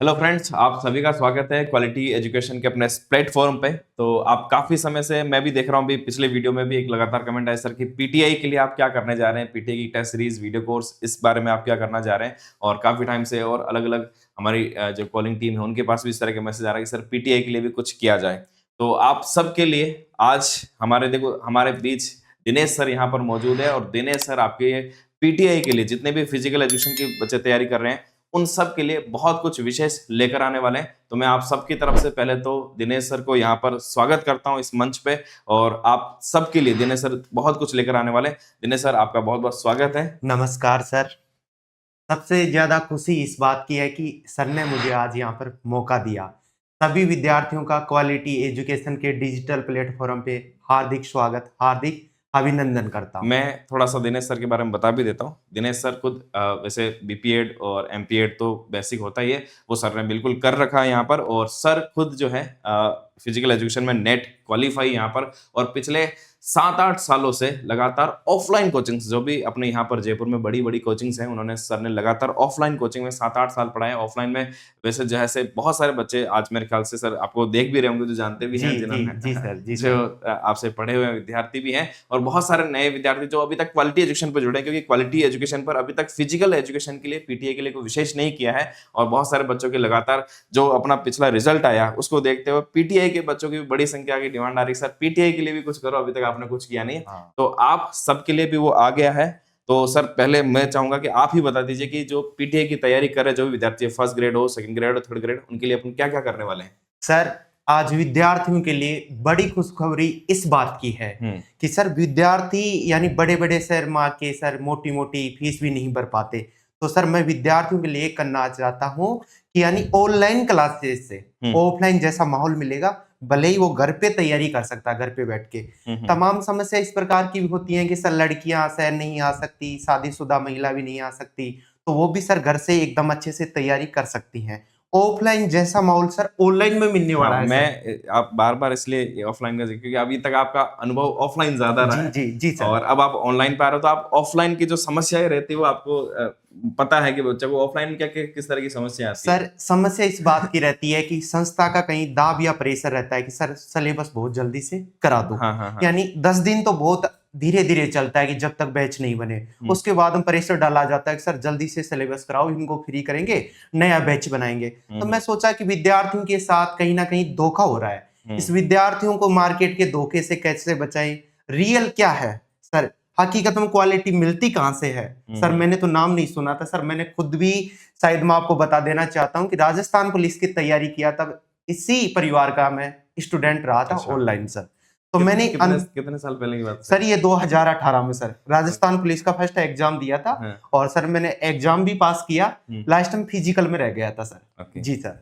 Hello friends, आप सभी का स्वागत है क्वालिटी एजुकेशन के अपने प्लेटफॉर्म पे। तो आप काफ़ी समय से मैं भी देख रहा हूँ, भी पिछले वीडियो में भी एक लगातार कमेंट आया सर कि पीटीआई के लिए आप क्या करने जा रहे हैं, पीटीआई की टेस्ट सीरीज वीडियो कोर्स, इस बारे में आप क्या करना जा रहे हैं। और काफ़ी टाइम से और अलग अलग हमारी जो कॉलिंग टीम है उनके पास भी इस तरह के मैसेज आ रहा है कि सर पीटीआई के लिए भी कुछ किया जाए। तो आप सबके लिए आज हमारे बीच दिनेश सर यहाँ पर मौजूद है। और दिनेश सर आपके पीटीआई के लिए जितने भी फिजिकल एजुकेशन की बच्चे तैयारी कर रहे हैं उन सब के लिए बहुत कुछ विशेष लेकर आने वाले हैं। तो मैं आप सबकी तरफ से पहले तो दिनेश सर को यहाँ पर स्वागत करता हूँ इस मंच पे। और आप सबके लिए दिनेश सर बहुत कुछ लेकर आने वाले हैं। दिनेश सर, आपका बहुत बहुत स्वागत है। नमस्कार सर। सबसे ज्यादा खुशी इस बात की है कि सर ने मुझे आज यहाँ पर मौका दिया। सभी विद्यार्थियों का क्वालिटी एजुकेशन के डिजिटल प्लेटफॉर्म पे हार्दिक स्वागत, हार्दिक अभिनंदन करता हूँ। मैं थोड़ा सा दिनेश सर के बारे में बता भी देता हूँ। दिनेश सर खुद वैसे बीपीएड और एमपीएड तो बेसिक होता ही है, वो सर ने बिल्कुल कर रखा है यहाँ पर। और सर खुद जो है फिजिकल एजुकेशन में नेट क्वालिफाई यहाँ पर। और पिछले 7-8 सालों से लगातार ऑफलाइन कोचिंग्स, जो भी अपने यहाँ पर जयपुर में बड़ी बड़ी कोचिंग्स हैं, उन्होंने सर ने लगातार ऑफलाइन कोचिंग में 7-8 साल पढ़ाए। ऑफलाइन में वैसे जैसे बहुत सारे बच्चे आज मेरे ख्याल से सर आपको देख भी रहे होंगे, जो जानते भी हैं, जी जिन्होंने सर, जी जो सर। आपसे पढ़े हुए विद्यार्थी भी हैं। और बहुत सारे नए विद्यार्थी जो अभी तक क्वालिटी एजुकेशन पर जुड़े हैं, क्योंकि क्वालिटी एजुकेशन पर अभी तक फिजिकल एजुकेशन के लिए पीटीए के लिए कोई विशेष नहीं किया है। और बहुत सारे बच्चों के लगातार जो अपना पिछला रिजल्ट आया उसको देखते हुए पीटीआई के बच्चों की बड़ी संख्या की डिमांड आ रही है, सर पीटीआई के लिए भी कुछ करो, अभी तक आपने कुछ किया नहीं। हाँ। तो आप सबके लिए भी वो आ गया है। तो सर पहले मैं चाहूंगा कि आप ही बता दीजिए कि जो पीटीआई की तैयारी कर रहे जो भी विद्यार्थी है, फर्स्ट ग्रेड हो, सेकंड ग्रेड हो, थर्ड ग्रेड, उनके लिए अपन क्या क्या करने वाले हैं। सर, आज विद्यार्थियों के लिए बड़ी खुशखबरी इस बात की है कि सर विद्यार्थी यानी बड़े बड़े शहर माँ के सर मोटी मोटी फीस भी नहीं भर पाते। तो सर मैं विद्यार्थियों के लिए करना चाहता हूँ कि यानी ऑनलाइन क्लासेस से ऑफलाइन जैसा माहौल मिलेगा। भले ही वो घर पे तैयारी कर सकता है, घर पे बैठ के। तमाम समस्या इस प्रकार की भी होती हैं कि सर लड़कियां शहर नहीं आ सकती, शादीशुदा महिला भी नहीं आ सकती, तो वो भी सर घर से एकदम अच्छे से तैयारी कर सकती हैं। ऑफलाइन जैसा माहौल सर ऑनलाइन में मिलने वाला हाँ, है सर। आप बार बार इसलिए ऑफलाइन का जिक्र, क्योंकि अभी तक आपका अनुभव ऑफलाइन ज्यादा रहा जी है। जी जी सर। और अब आप ऑनलाइन पे आ रहे हो, तो आप ऑफलाइन की जो समस्याएं रहती है वो आपको पता है कि बच्चे को ऑफलाइन में किस तरह की समस्या आती है। सर समस्या इस बात की रहती है कि संस्था का कहीं दाब या प्रेशर रहता है कि सर सिलेबस बहुत जल्दी से करा दो। हाँ हाँ हाँ। यानी 10 दिन तो बहुत धीरे धीरे चलता है कि जब तक बैच नहीं बने। उसके बाद हम प्रेशर डाला जाता है कि सर जल्दी से सिलेबस कराओ, इनको फ्री करेंगे, नया बैच बनाएंगे। तो मैं सोचा कि विद्यार्थियों के साथ कहीं ना कहीं धोखा हो रहा है। इस विद्यार्थियों को मार्केट के धोखे से कैसे बचाएं, रियल क्या है सर, हकीकत में क्वालिटी मिलती कहां से है। सर मैंने तो नाम नहीं सुना था सर, मैंने खुद भी, शायद मैं आपको बता देना चाहता हूं कि राजस्थान पुलिस की तैयारी किया, तब इसी परिवार का मैं स्टूडेंट रहा था ऑनलाइन सर। तो मैंने कितने साल पहले की बात सर ये 2018 में सर राजस्थान पुलिस का फर्स्ट एग्जाम दिया था। और सर मैंने एग्जाम भी पास किया, लास्ट में फिजिकल में रह गया था सर। जी सर।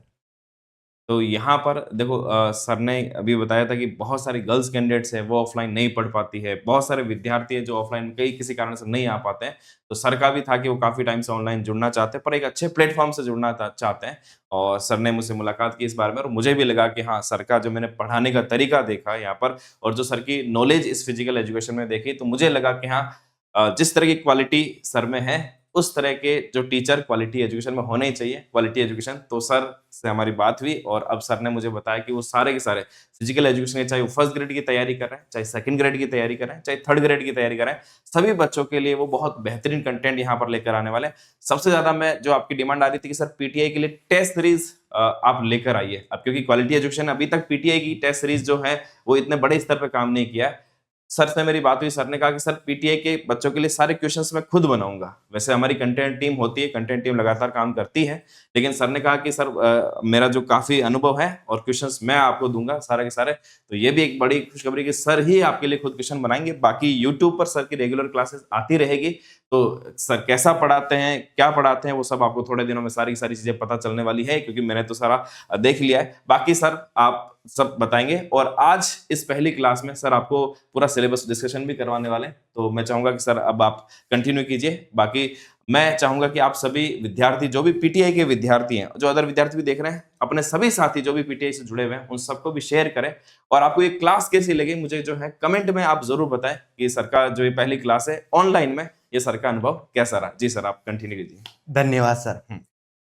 तो यहाँ पर देखो, सर ने अभी बताया था कि बहुत सारी गर्ल्स कैंडिडेट्स हैं वो ऑफलाइन नहीं पढ़ पाती है, बहुत सारे विद्यार्थी हैं जो ऑफलाइन कई किसी कारण से नहीं आ पाते हैं। तो सर का भी था कि वो काफ़ी टाइम से ऑनलाइन जुड़ना चाहते हैं, पर एक अच्छे प्लेटफॉर्म से जुड़ना चाहते हैं। और सर ने मुझसे मुलाकात की इस बारे में, और मुझे भी लगा कि हाँ, सर का जो मैंने पढ़ाने का तरीका देखा यहाँ पर और जो सर की नॉलेज इस फिजिकल एजुकेशन में देखी, तो मुझे लगा कि हाँ, जिस तरह की क्वालिटी सर में है उस तरह के जो टीचर क्वालिटी एजुकेशन में होने ही चाहिए, क्वालिटी एजुकेशन। तो सर से हमारी बात हुई और अब सर ने मुझे बताया कि वो सारे के सारे फिजिकल एजुकेशन, चाहे वो फर्स्ट ग्रेड की तैयारी कर रहे हैं, चाहे सेकंड ग्रेड की तैयारी कर रहे हैं, चाहे थर्ड ग्रेड की तैयारी कर रहे हैं, सभी बच्चों के लिए वो बहुत बेहतरीन कंटेंट यहाँ पर लेकर आने वाले हैं। सबसे ज्यादा मैं जो आपकी डिमांड आ रही थी कि सर पीटीआई के लिए टेस्ट सीरीज आप लेकर आइए अब, क्योंकि क्वालिटी एजुकेशन अभी तक पीटीआई की टेस्ट सीरीज जो है वो इतने बड़े स्तर पर काम नहीं किया है। सर से मेरी बात हुई, सर ने कहा कि सर पीटीआई के बच्चों के लिए सारे क्वेश्चंस मैं खुद बनाऊंगा। वैसे हमारी कंटेंट टीम होती है, कंटेंट टीम लगातार काम करती है, लेकिन सर ने कहा कि सर मेरा जो काफी अनुभव है और क्वेश्चंस मैं आपको दूंगा सारे के सारे। तो ये भी एक बड़ी खुशखबरी कि सर ही आपके लिए खुद क्वेश्चन बनाएंगे। बाकी यूट्यूब पर सर की रेगुलर क्लासेस आती रहेगी। तो सर कैसा पढ़ाते हैं, क्या पढ़ाते हैं, वो सब आपको थोड़े दिनों में सारी की सारी चीजें पता चलने वाली है, क्योंकि मैंने तो सारा देख लिया है। बाकी सर आप सब बताएंगे। और आज इस पहली क्लास में सर आपको पूरा सिलेबस डिस्कशन भी करवाने वाले हैं। तो मैं चाहूंगा कि सर अब आप कंटिन्यू कीजिए। बाकी मैं चाहूंगा कि आप सभी विद्यार्थी, जो भी पीटीआई के विद्यार्थी हैं, जो अदर विद्यार्थी भी देख रहे हैं, अपने सभी साथी जो भी पीटीआई से जुड़े हुए हैं उन सबको भी शेयर करें। और आपको ये क्लास कैसी लगी मुझे जो है कमेंट में आप जरूर बताएं कि सर का जो ये पहली क्लास है ऑनलाइन में, ये सर का अनुभव कैसा रहा। जी सर, आप कंटिन्यू कीजिए। धन्यवाद सर।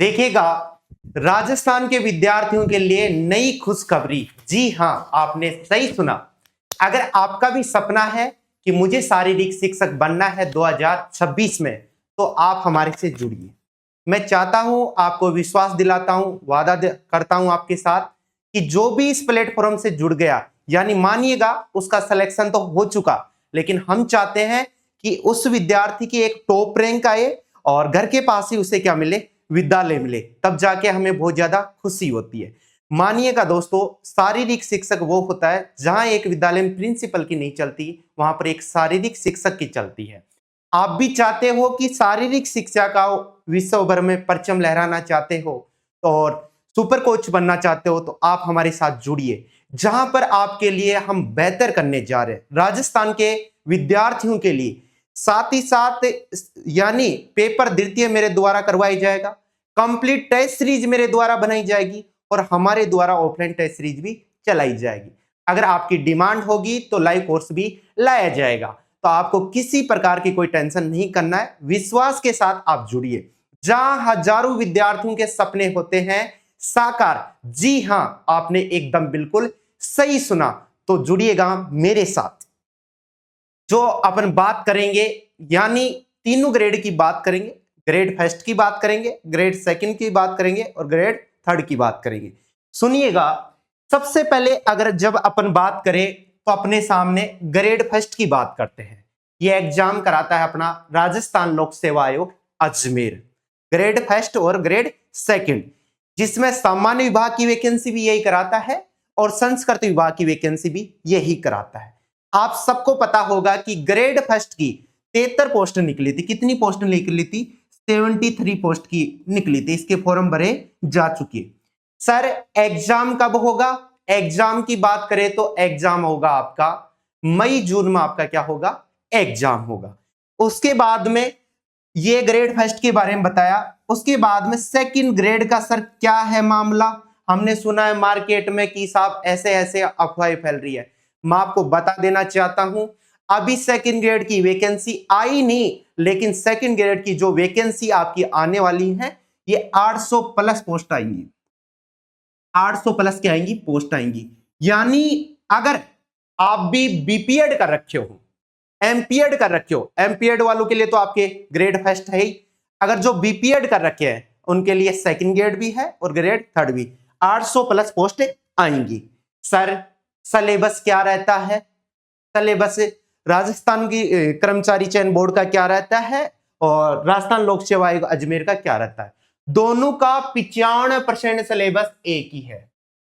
देखिएगा, राजस्थान के विद्यार्थियों के लिए नई खुशखबरी। जी हां, आपने सही सुना। अगर आपका भी सपना है कि मुझे शारीरिक शिक्षक बनना है 2026 में, तो आप हमारे से जुड़िए। मैं चाहता हूं, आपको विश्वास दिलाता हूं, करता हूं आपके साथ कि जो भी इस प्लेटफॉर्म से जुड़ गया, यानी मानिएगा उसका सिलेक्शन तो हो चुका, लेकिन हम चाहते हैं कि उस विद्यार्थी की एक टॉप रैंक आए और घर के पास ही उसे क्या मिले, विद्यालय मिले, तब जाके हमें बहुत ज्यादा खुशी होती है। मानिएगा दोस्तों, शारीरिक शिक्षक वो होता है जहां एक विद्यालय में प्रिंसिपल की नहीं चलती, वहां पर एक शारीरिक शिक्षक की चलती है। आप भी चाहते हो कि शारीरिक शिक्षा का विश्व भर में परचम लहराना चाहते हो और सुपर कोच बनना चाहते हो, तो आप हमारे साथ जुड़िए, जहां पर आपके लिए हम बेहतर करने जा रहे हैं राजस्थान के विद्यार्थियों के लिए। साथ ही साथ यानी पेपर द्वितीय मेरे द्वारा करवाई जाएगा, कंप्लीट टेस्ट सीरीज मेरे द्वारा बनाई जाएगी और हमारे द्वारा ऑफलाइन टेस्ट सीरीज भी चलाई जाएगी। अगर आपकी डिमांड होगी तो लाइव कोर्स भी लाया जाएगा। तो आपको किसी प्रकार की कोई टेंशन नहीं करना है, विश्वास के साथ आप जुड़िए। जहां हजारों विद्यार्थियों के सपने होते हैं साकार। जी हां, आपने एकदम बिल्कुल सही सुना। तो जुड़िएगा मेरे साथ। जो अपन बात करेंगे, यानी तीनों ग्रेड की बात करेंगे। ग्रेड फर्स्ट की बात करेंगे, ग्रेड सेकंड की बात करेंगे और ग्रेड थर्ड की बात करेंगे। सुनिएगा, सबसे पहले अगर जब अपन बात करें तो अपने सामने ग्रेड फर्स्ट की बात करते हैं। यह एग्जाम कराता है अपना राजस्थान लोक सेवा आयोग अजमेर, ग्रेड फर्स्ट और ग्रेड सेकंड, जिसमें सामान्य विभाग की वैकेंसी भी यही कराता है और संस्कृत विभाग की वैकेंसी भी यही कराता है। आप सबको पता होगा कि ग्रेड फर्स्ट की 73 पोस्ट निकली थी। कितनी पोस्ट निकली थी? 73 पोस्ट की निकली थी। इसके फॉर्म भरे जा चुके। सर एग्जाम कब होगा? एग्जाम की बात करें तो एग्जाम होगा आपका मई जून में। आपका क्या होगा? एग्जाम होगा। उसके बाद में ये ग्रेड फर्स्ट के बारे में बताया। उसके बाद में सेकंड ग्रेड का सर क्या है मामला? हमने सुना है मार्केट में कि साहब ऐसे ऐसे अफवाहें फैल रही है। मैं आपको बता देना चाहता हूं, अभी सेकंड ग्रेड की वैकेंसी आई नहीं, लेकिन सेकंड ग्रेड की जो वैकेंसी आपकी आने वाली है, ये 800 प्लस पोस्ट आएंगी। 800 प्लस क्या आएंगी? पोस्ट आएंगी। यानी अगर आप भी बीपीएड कर रखे हो, एमपीएड कर रखे हो, एमपीएड वालों के लिए तो आपके ग्रेड फर्स्ट है ही, अगर जो बीपीएड कर रखे हैं उनके लिए सेकंड ग्रेड भी है और ग्रेड थर्ड भी। 800 प्लस पोस्ट आएंगी। सर सिलेबस क्या रहता है? सिलेबस राजस्थान की कर्मचारी चयन बोर्ड का क्या रहता है और राजस्थान लोक सेवा आयोग अजमेर का क्या रहता है? दोनों का 95% सिलेबस एक ही है।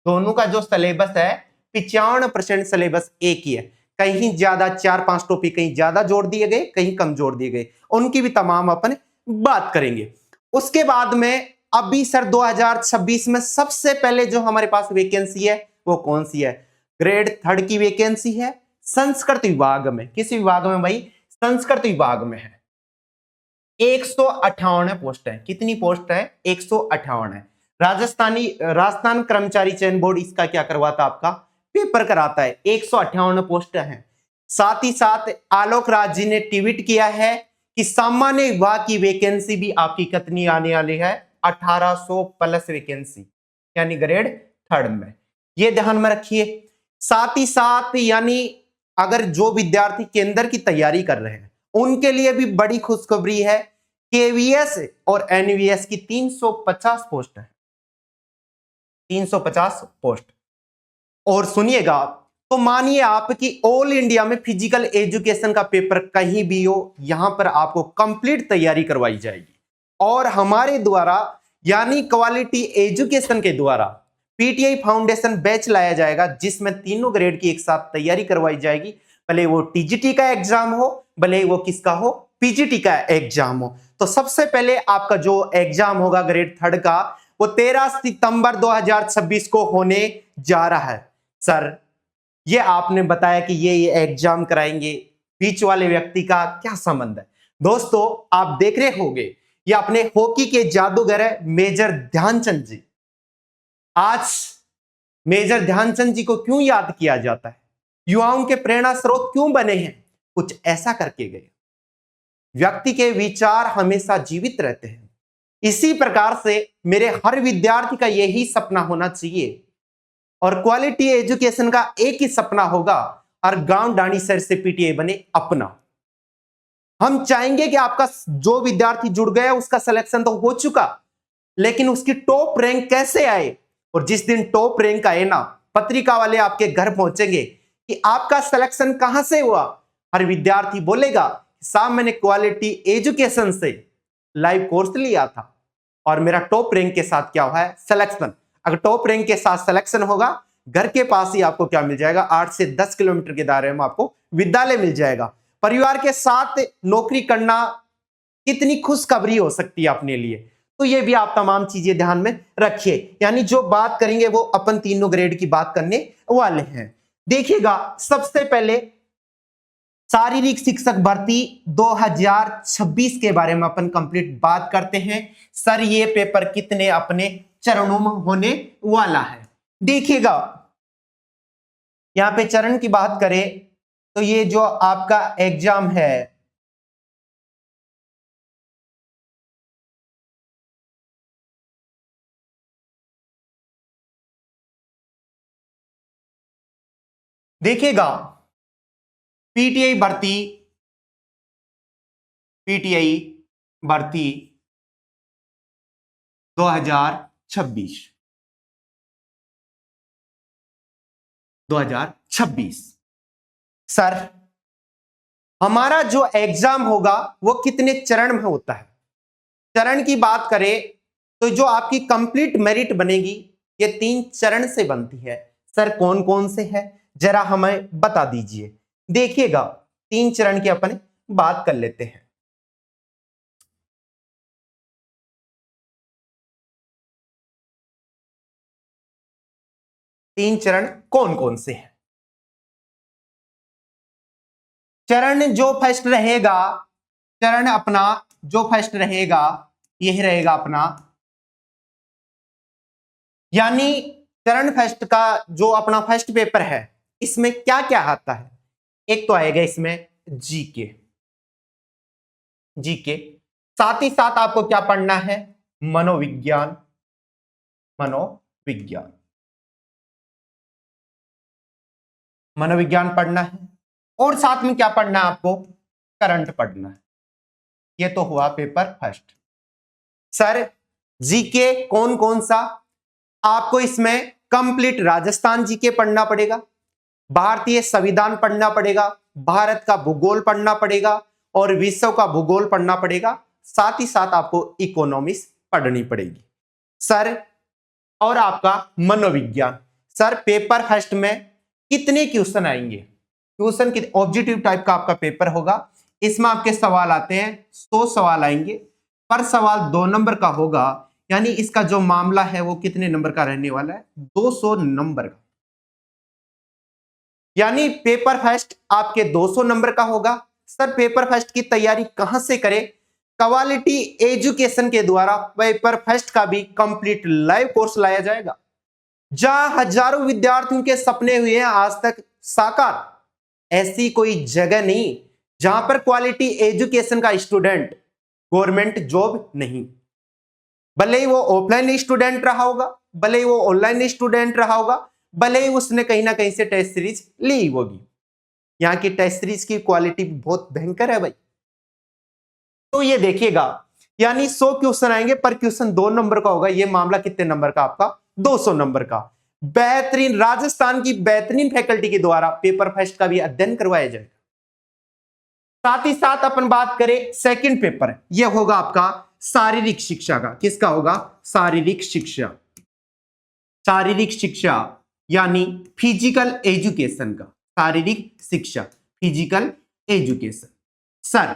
दोनों का जो सिलेबस है 95% सिलेबस एक ही है। कहीं ज्यादा 4-5 टॉपिक कहीं ज्यादा जोड़ दिए गए, कहीं कम जोड़ दिए गए, उनकी भी तमाम अपन बात करेंगे। उसके बाद में अभी सर 2026 में सबसे पहले जो हमारे पास वैकेंसी है वो कौन सी है? ग्रेड थर्ड की वैकेंसी है संस्कृत विभाग में। किस विभाग में भाई? संस्कृत विभाग में है। 158 पोस्ट है। कितनी पोस्ट है? 158 है। राजस्थान कर्मचारी चयन बोर्ड इसका क्या करवाता? आपका पेपर कराता है। 158 पोस्ट है। साथ ही साथ आलोक राज जी ने ट्वीट किया है कि सामान्य विभाग की वैकेंसी भी आपकी कितनी आने वाली है? 1800 प्लस वैकेंसी, यानी ग्रेड थर्ड में। ये ध्यान में रखिए। साथ ही साथ यानी अगर जो विद्यार्थी केंद्र की तैयारी कर रहे हैं उनके लिए भी बड़ी खुशखबरी है। केवीएस और एनवीएस की 350 पोस्ट है। 350 पोस्ट। और सुनिएगा, तो मानिए आपकी ऑल इंडिया में फिजिकल एजुकेशन का पेपर कहीं भी हो, यहां पर आपको कंप्लीट तैयारी करवाई जाएगी और हमारे द्वारा यानी क्वालिटी एजुकेशन के द्वारा पीटीआई फाउंडेशन बैच लाया जाएगा, जिसमें तीनों ग्रेड की एक साथ तैयारी करवाई जाएगी। भले वो टीजीटी का एग्जाम हो, भले वो किसका हो, पीजीटी का एग्जाम हो। तो सबसे पहले आपका जो एग्जाम होगा ग्रेड थर्ड का, वो 13 सितंबर 2026 को होने जा रहा है। सर ये आपने बताया कि ये एग्जाम कराएंगे, बीच वाले व्यक्ति का क्या संबंध है? दोस्तों आप देख रहे होंगे, ये अपने हॉकी के जादूगर है मेजर ध्यानचंद जी। आज मेजर ध्यानचंद जी को क्यों याद किया जाता है? युवाओं के प्रेरणा स्रोत क्यों बने हैं? कुछ ऐसा करके गए। व्यक्ति के विचार हमेशा जीवित रहते हैं, इसी प्रकार से मेरे हर विद्यार्थी का यही सपना होना चाहिए और क्वालिटी एजुकेशन का एक ही सपना होगा और गांव डाणी शहर से पीटीआई बने अपना। हम चाहेंगे कि आपका जो विद्यार्थी जुड़ गया उसका सिलेक्शन तो हो चुका, लेकिन उसकी टॉप रैंक कैसे आए, और जिस दिन टॉप रैंक आए ना, पत्रिका वाले आपके घर पहुंचेंगे कि आपका सिलेक्शन कहां से हुआ। हर विद्यार्थी बोलेगा साहब मैंने क्वालिटी एजुकेशन से लाइव कोर्स लिया था और मेरा टॉप रैंक के साथ क्या हुआ है, सिलेक्शन। अगर टॉप रैंक के साथ सिलेक्शन होगा, घर के पास ही आपको क्या मिल जाएगा, 8 से 10 किलोमीटर के दायरे में आपको विद्यालय मिल जाएगा। परिवार के साथ नौकरी करना कितनी खुशखबरी हो सकती है अपने लिए। तो ये भी आप तमाम चीजें ध्यान में रखिए। यानी जो बात करेंगे वो अपन तीनों ग्रेड की बात करने वाले हैं। देखिएगा, सबसे पहले शारीरिक शिक्षक भर्ती 2026 के बारे में अपन कंप्लीट बात करते हैं। सर ये पेपर कितने अपने चरणों में होने वाला है। देखिएगा, यहां पे चरण की बात करें तो ये जो आपका एग्जाम है, देखिएगा पीटीआई भर्ती 2026 सर हमारा जो एग्जाम होगा वो कितने चरण में होता है। चरण की बात करें तो जो आपकी कंप्लीट मेरिट बनेगी ये 3 चरण से बनती है। सर कौन कौन से है जरा हमें बता दीजिए। देखिएगा, 3 चरण की अपन बात कर लेते हैं। तीन चरण कौन कौन से हैं। चरण जो फर्स्ट रहेगा, चरण अपना जो फर्स्ट रहेगा यही रहेगा अपना, यानी चरण फर्स्ट का जो अपना फर्स्ट पेपर है इसमें क्या क्या आता है। एक तो आएगा इसमें जीके, साथ ही साथ आपको क्या पढ़ना है, मनोविज्ञान पढ़ना है, और साथ में क्या पढ़ना है आपको, करंट पढ़ना है। ये तो हुआ पेपर फर्स्ट। सर जीके कौन कौन सा, आपको इसमें कंप्लीट राजस्थान जीके पढ़ना पड़ेगा, भारतीय संविधान पढ़ना पड़ेगा, भारत का भूगोल पढ़ना पड़ेगा और विश्व का भूगोल पढ़ना पड़ेगा। साथ ही साथ आपको इकोनॉमिक्स पढ़नी पड़ेगी सर। और आपका मनोविज्ञान। सर पेपर फर्स्ट में कितने क्वेश्चन आएंगे, क्वेश्चन की ऑब्जेक्टिव टाइप का आपका पेपर होगा। इसमें आपके सवाल आते हैं 100 सवाल आएंगे, पर सवाल 2 नंबर का होगा, यानी इसका जो मामला है वो कितने नंबर का रहने वाला है, 200 नंबर का। यानी पेपर फर्स्ट आपके 200 नंबर का होगा। सर पेपर फर्स्ट की तैयारी कहां से करें, क्वालिटी एजुकेशन के द्वारा पेपर फर्स्ट का भी कंप्लीट लाइव कोर्स लाया जाएगा, जहां हजारों विद्यार्थियों के सपने हुए हैं आज तक साकार। ऐसी कोई जगह नहीं जहां पर क्वालिटी एजुकेशन का स्टूडेंट गवर्नमेंट जॉब नहीं, भले ही वो ऑफलाइन स्टूडेंट रहा होगा, भले ही वो ऑनलाइन स्टूडेंट रहा होगा, भले ही उसने कहीं ना कहीं से टेस्ट सीरीज ली होगी। यहाँ की टेस्ट सीरीज की क्वालिटी बहुत भयंकर है भाई। तो ये देखिएगा, यानी 100 क्वेश्चन आएंगे, पर क्वेश्चन 2 नंबर का होगा। ये मामला कितने नंबर का आपका, 200 नंबर का। बेहतरीन राजस्थान की बेहतरीन फैकल्टी के द्वारा पेपर फर्स्ट का भी अध्ययन करवाया जाएगा। साथ ही साथ अपन बात करें सेकंड पेपर, यह होगा आपका शारीरिक शिक्षा का। किसका होगा, शारीरिक शिक्षा यानी फिजिकल एजुकेशन का। शारीरिक शिक्षा, physical education. Sir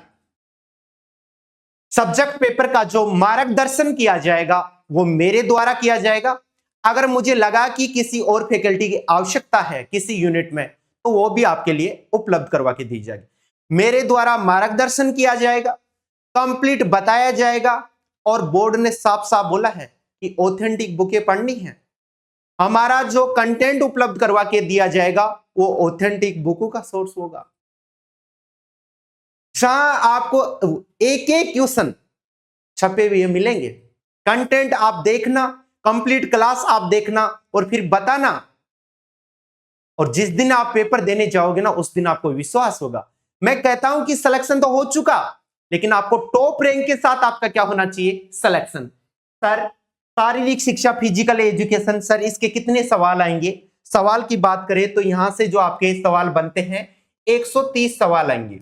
subject paper का जो मार्गदर्शन किया जाएगा वो मेरे द्वारा किया जाएगा। अगर मुझे लगा कि किसी और फैकल्टी की आवश्यकता है किसी यूनिट में, तो वो भी आपके लिए उपलब्ध करवा के दी जाएगी। मेरे द्वारा मार्गदर्शन किया जाएगा, कंप्लीट बताया जाएगा, और बोर्ड ने साफ साफ बोला है कि ऑथेंटिक बुकें पढ़नी है। हमारा जो कंटेंट उपलब्ध करवा के दिया जाएगा वो ऑथेंटिक बुकों का सोर्स होगा, जहां आपको एक एक क्वेश्चन छपे हुए मिलेंगे। कंटेंट आप देखना, कंप्लीट क्लास आप देखना और फिर बताना, और जिस दिन आप पेपर देने जाओगे ना उस दिन आपको विश्वास होगा। मैं कहता हूं कि सिलेक्शन तो हो चुका, लेकिन आपको टॉप रैंक के साथ आपका क्या होना चाहिए, सिलेक्शन। सर शारीरिक शिक्षा, फिजिकल एजुकेशन, सर इसके कितने सवाल आएंगे? सवाल की बात करें तो यहां से जो आपके सवाल बनते हैं 130 सवाल आएंगे।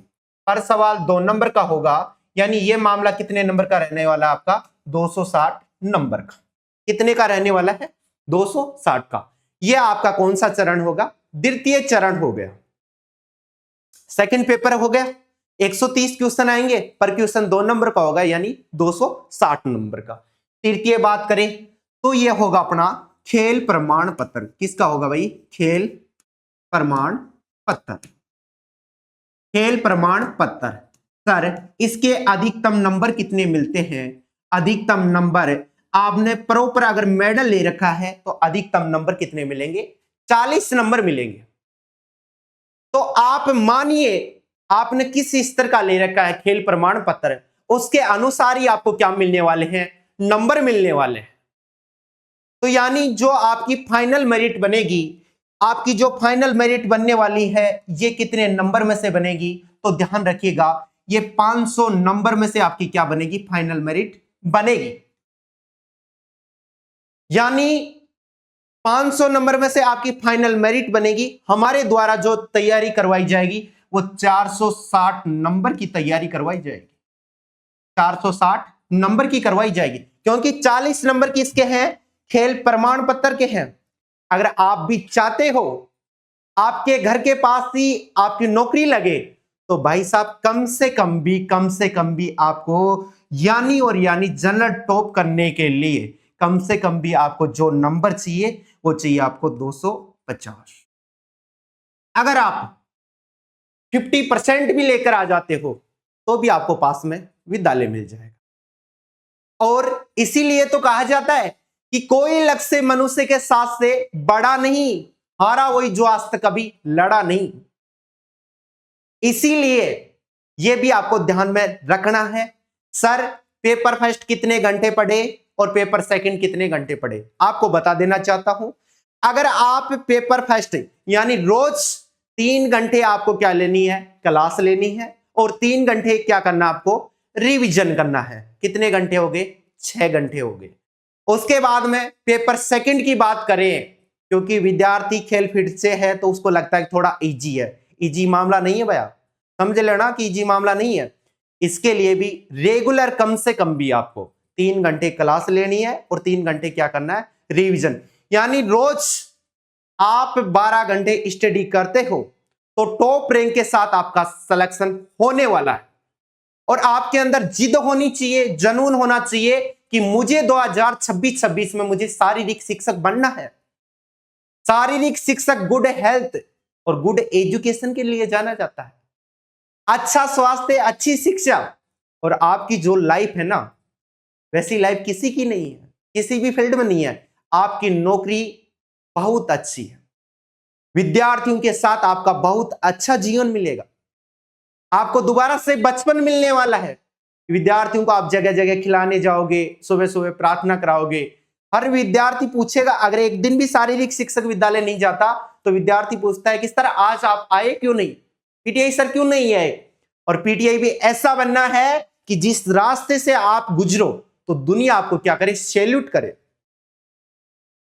हर सवाल 2 नंबर का होगा, यानी ये मामला कितने नंबर का रहने वाला आपका, 260 नंबर का। कितने का रहने वाला है, 260 का। यह आपका कौन सा चरण होगा, द्वितीय चरण हो गया। सेकंड पेपर हो गया, 130 क्वेश्चन आएंगे, पर क्वेश्चन 2 नंबर का होगा, यानी 260 नंबर का। तृतीय बात करें तो यह होगा अपना खेल प्रमाण पत्र। किसका होगा भाई, खेल प्रमाण पत्र। खेल प्रमाण पत्र सर इसके अधिकतम नंबर कितने मिलते हैं? अधिकतम नंबर आपने प्रॉपर अगर मेडल ले रखा है तो अधिकतम नंबर कितने मिलेंगे, 40 नंबर मिलेंगे। तो आप मानिए आपने किस स्तर का ले रखा है खेल प्रमाण पत्र, उसके अनुसार ही आपको क्या मिलने वाले हैं, नंबर मिलने वाले हैं। तो यानी जो आपकी फाइनल मेरिट बनेगी, आपकी जो फाइनल मेरिट बनने वाली है ये कितने नंबर में से बनेगी, तो ध्यान रखिएगा ये 500 नंबर में से आपकी क्या बनेगी, फाइनल मेरिट बनेगी। यानी 500 नंबर में से आपकी फाइनल मेरिट बनेगी। हमारे द्वारा जो तैयारी करवाई जाएगी वो 460 नंबर की तैयारी करवाई जाएगी, 460 नंबर की करवाई जाएगी, क्योंकि 40 नंबर किसके हैं, खेल प्रमाण पत्र के हैं। अगर आप भी चाहते हो आपके घर के पास ही आपकी नौकरी लगे, तो भाई साहब कम से कम भी आपको यानी और यानी जनरल टॉप करने के लिए कम से कम भी आपको जो नंबर चाहिए वो चाहिए आपको 250। अगर आप 50% भी लेकर आ जाते हो तो भी आपको पास में विद्यालय मिल जाएगा। और इसीलिए तो कहा जाता है कि कोई लक्ष्य मनुष्य के साथ से बड़ा नहीं, हारा वही जो आज तक कभी लड़ा नहीं। इसीलिए यह भी आपको ध्यान में रखना है। सर पेपर फर्स्ट कितने घंटे पढ़े और पेपर सेकंड कितने घंटे पढ़े, आपको बता देना चाहता हूं। अगर आप पेपर फर्स्ट यानी रोज 3 घंटे आपको क्या लेनी है, क्लास लेनी है, और 3 घंटे क्या करना आपको, रिवीजन करना है। कितने घंटे हो गए, 6 घंटे हो गए। उसके बाद में पेपर सेकंड की बात करें, क्योंकि विद्यार्थी खेल फिट से है तो उसको लगता है थोड़ा इजी है, इजी मामला नहीं है भैया, समझ लेना कि इजी मामला नहीं है। इसके लिए भी रेगुलर कम से कम भी आपको 3 घंटे क्लास लेनी है और 3 घंटे क्या करना है, रिवीजन। यानी रोज आप 12 घंटे स्टडी करते हो तो टॉप रैंक के साथ आपका सिलेक्शन होने वाला है। और आपके अंदर जिद होनी चाहिए, जुनून होना चाहिए कि मुझे 2026 में मुझे शारीरिक शिक्षक बनना है। शारीरिक शिक्षक गुड हेल्थ और गुड एजुकेशन के लिए जाना जाता है। अच्छा स्वास्थ्य, अच्छी शिक्षा, और आपकी जो लाइफ है ना, वैसी लाइफ किसी की नहीं है, किसी भी फील्ड में नहीं है। आपकी नौकरी बहुत अच्छी है, विद्यार्थियों के साथ आपका बहुत अच्छा जीवन मिलेगा। आपको दोबारा से बचपन मिलने वाला है। विद्यार्थियों को आप जगह जगह खिलाने जाओगे, सुबह सुबह प्रार्थना कराओगे। हर विद्यार्थी पूछेगा, अगर एक दिन भी शारीरिक शिक्षक विद्यालय नहीं जाता तो विद्यार्थी पूछता है किस तरह आज आप आए क्यों नहीं, पीटीआई सर क्यों नहीं आए। और पीटीआई भी ऐसा बनना है कि जिस रास्ते से आप गुजरो तो दुनिया आपको क्या करे, सैल्यूट करे।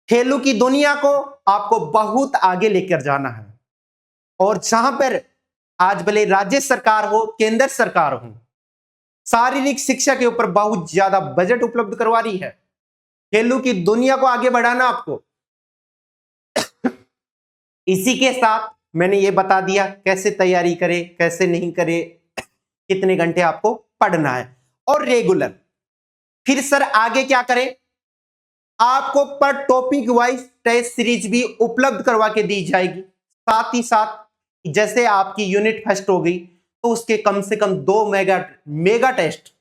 खेलों की दुनिया को आपको बहुत आगे लेकर जाना है। और जहां पर आज भले राज्य सरकार हो, केंद्र सरकार हो, शारीरिक शिक्षा के ऊपर बहुत ज्यादा बजट उपलब्ध करवा रही है। खेलों की दुनिया को आगे बढ़ाना आपको। इसी के साथ मैंने ये बता दिया कैसे तैयारी करें, कैसे नहीं करें, कितने घंटे आपको पढ़ना है और रेगुलर। फिर सर आगे क्या करें, आपको पर टॉपिक वाइज टेस्ट सीरीज भी उपलब्ध करवा के दी जाएगी। साथ ही साथ जैसे आपकी यूनिट फर्स्ट हो गई तो उसके कम से कम 2 मेगा टेस्ट।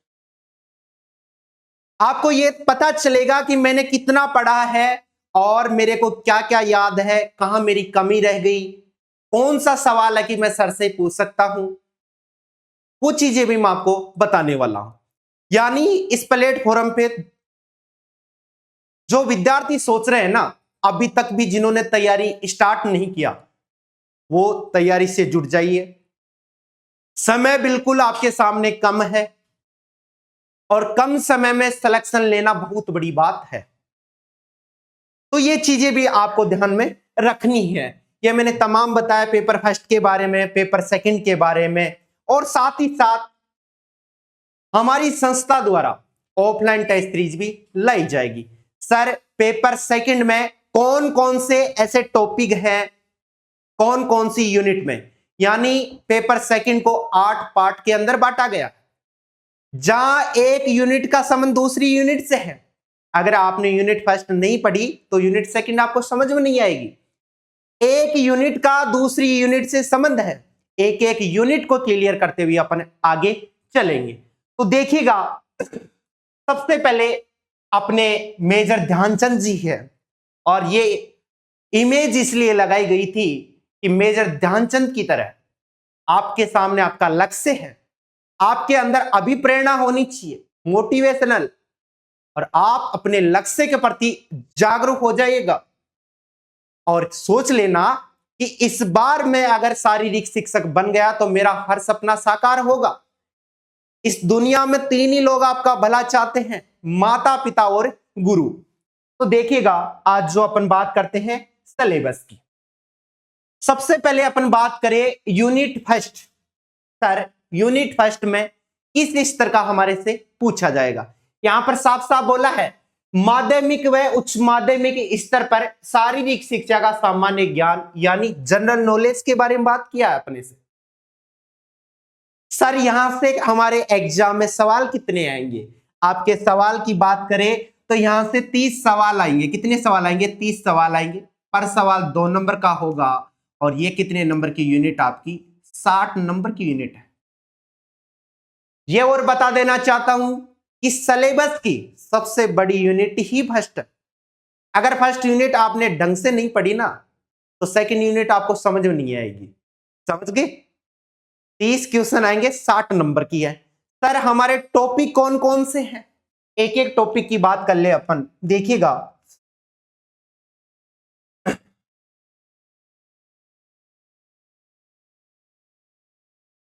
आपको यह पता चलेगा कि मैंने कितना पढ़ा है और मेरे को क्या क्या याद है, कहां मेरी कमी रह गई, कौन सा सवाल है कि मैं सर से पूछ सकता हूं। वो चीजें भी मैं आपको बताने वाला हूं। यानी इस प्लेटफॉर्म पे जो विद्यार्थी सोच रहे हैं ना अभी तक भी जिन्होंने तैयारी स्टार्ट नहीं किया, वो तैयारी से जुट जाइए। समय बिल्कुल आपके सामने कम है और कम समय में सिलेक्शन लेना बहुत बड़ी बात है, तो ये चीजें भी आपको ध्यान में रखनी है। ये मैंने तमाम बताया पेपर फर्स्ट के बारे में, पेपर सेकंड के बारे में, और साथ ही साथ हमारी संस्था द्वारा ऑफलाइन टेस्ट सीरीज भी लाई जाएगी। सर पेपर सेकंड में कौन कौन से ऐसे टॉपिक हैं, कौन कौन सी यूनिट में, यानी पेपर सेकंड को 8 पार्ट के अंदर बांटा गया, जहां एक यूनिट का संबंध दूसरी यूनिट से है। अगर आपने यूनिट फर्स्ट नहीं पढ़ी तो यूनिट सेकंड आपको समझ में नहीं आएगी। एक यूनिट का दूसरी यूनिट से संबंध है, एक एक यूनिट को क्लियर करते हुए अपन आगे चलेंगे। तो देखिएगा, सबसे पहले अपने मेजर ध्यानचंद जी है, और ये इमेज इसलिए लगाई गई थी कि मेजर ध्यानचंद की तरह आपके सामने आपका लक्ष्य है, आपके अंदर अभिप्रेरणा होनी चाहिए, मोटिवेशनल, और आप अपने लक्ष्य के प्रति जागरूक हो जाइएगा और सोच लेना कि इस बार मैं अगर शारीरिक शिक्षक बन गया तो मेरा हर सपना साकार होगा। इस दुनिया में 3 ही लोग आपका भला चाहते हैं, माता पिता और गुरु। तो देखिएगा, आज जो अपन बात करते हैं सिलेबस की। सबसे पहले अपन बात करें unit first. Sir unit first में किस स्तर का हमारे से पूछा जाएगा? यहां पर साफ साफ बोला है, माध्यमिक व उच्च माध्यमिक स्तर पर शारीरिक शिक्षा का सामान्य ज्ञान यानी जनरल नॉलेज के बारे में बात किया है अपने से। सर यहां से हमारे एग्जाम में सवाल कितने आएंगे? आपके सवाल की बात करें तो यहां से 30 सवाल आएंगे। कितने सवाल आएंगे? 30 सवाल आएंगे। पर सवाल 2 नंबर का होगा, और ये कितने नंबर की यूनिट? आपकी 60 नंबर की यूनिट है। ये और बता देना चाहता हूं कि सिलेबस की सबसे बड़ी यूनिट ही फर्स्ट। अगर फर्स्ट यूनिट आपने ढंग से नहीं पढ़ी ना तो सेकंड यूनिट आपको समझ में नहीं आएगी। समझ गए? 30 क्वेश्चन आएंगे, 60 नंबर की है। सर हमारे टॉपिक कौन कौन से हैं? एक एक टॉपिक की बात कर ले अपन। देखिएगा,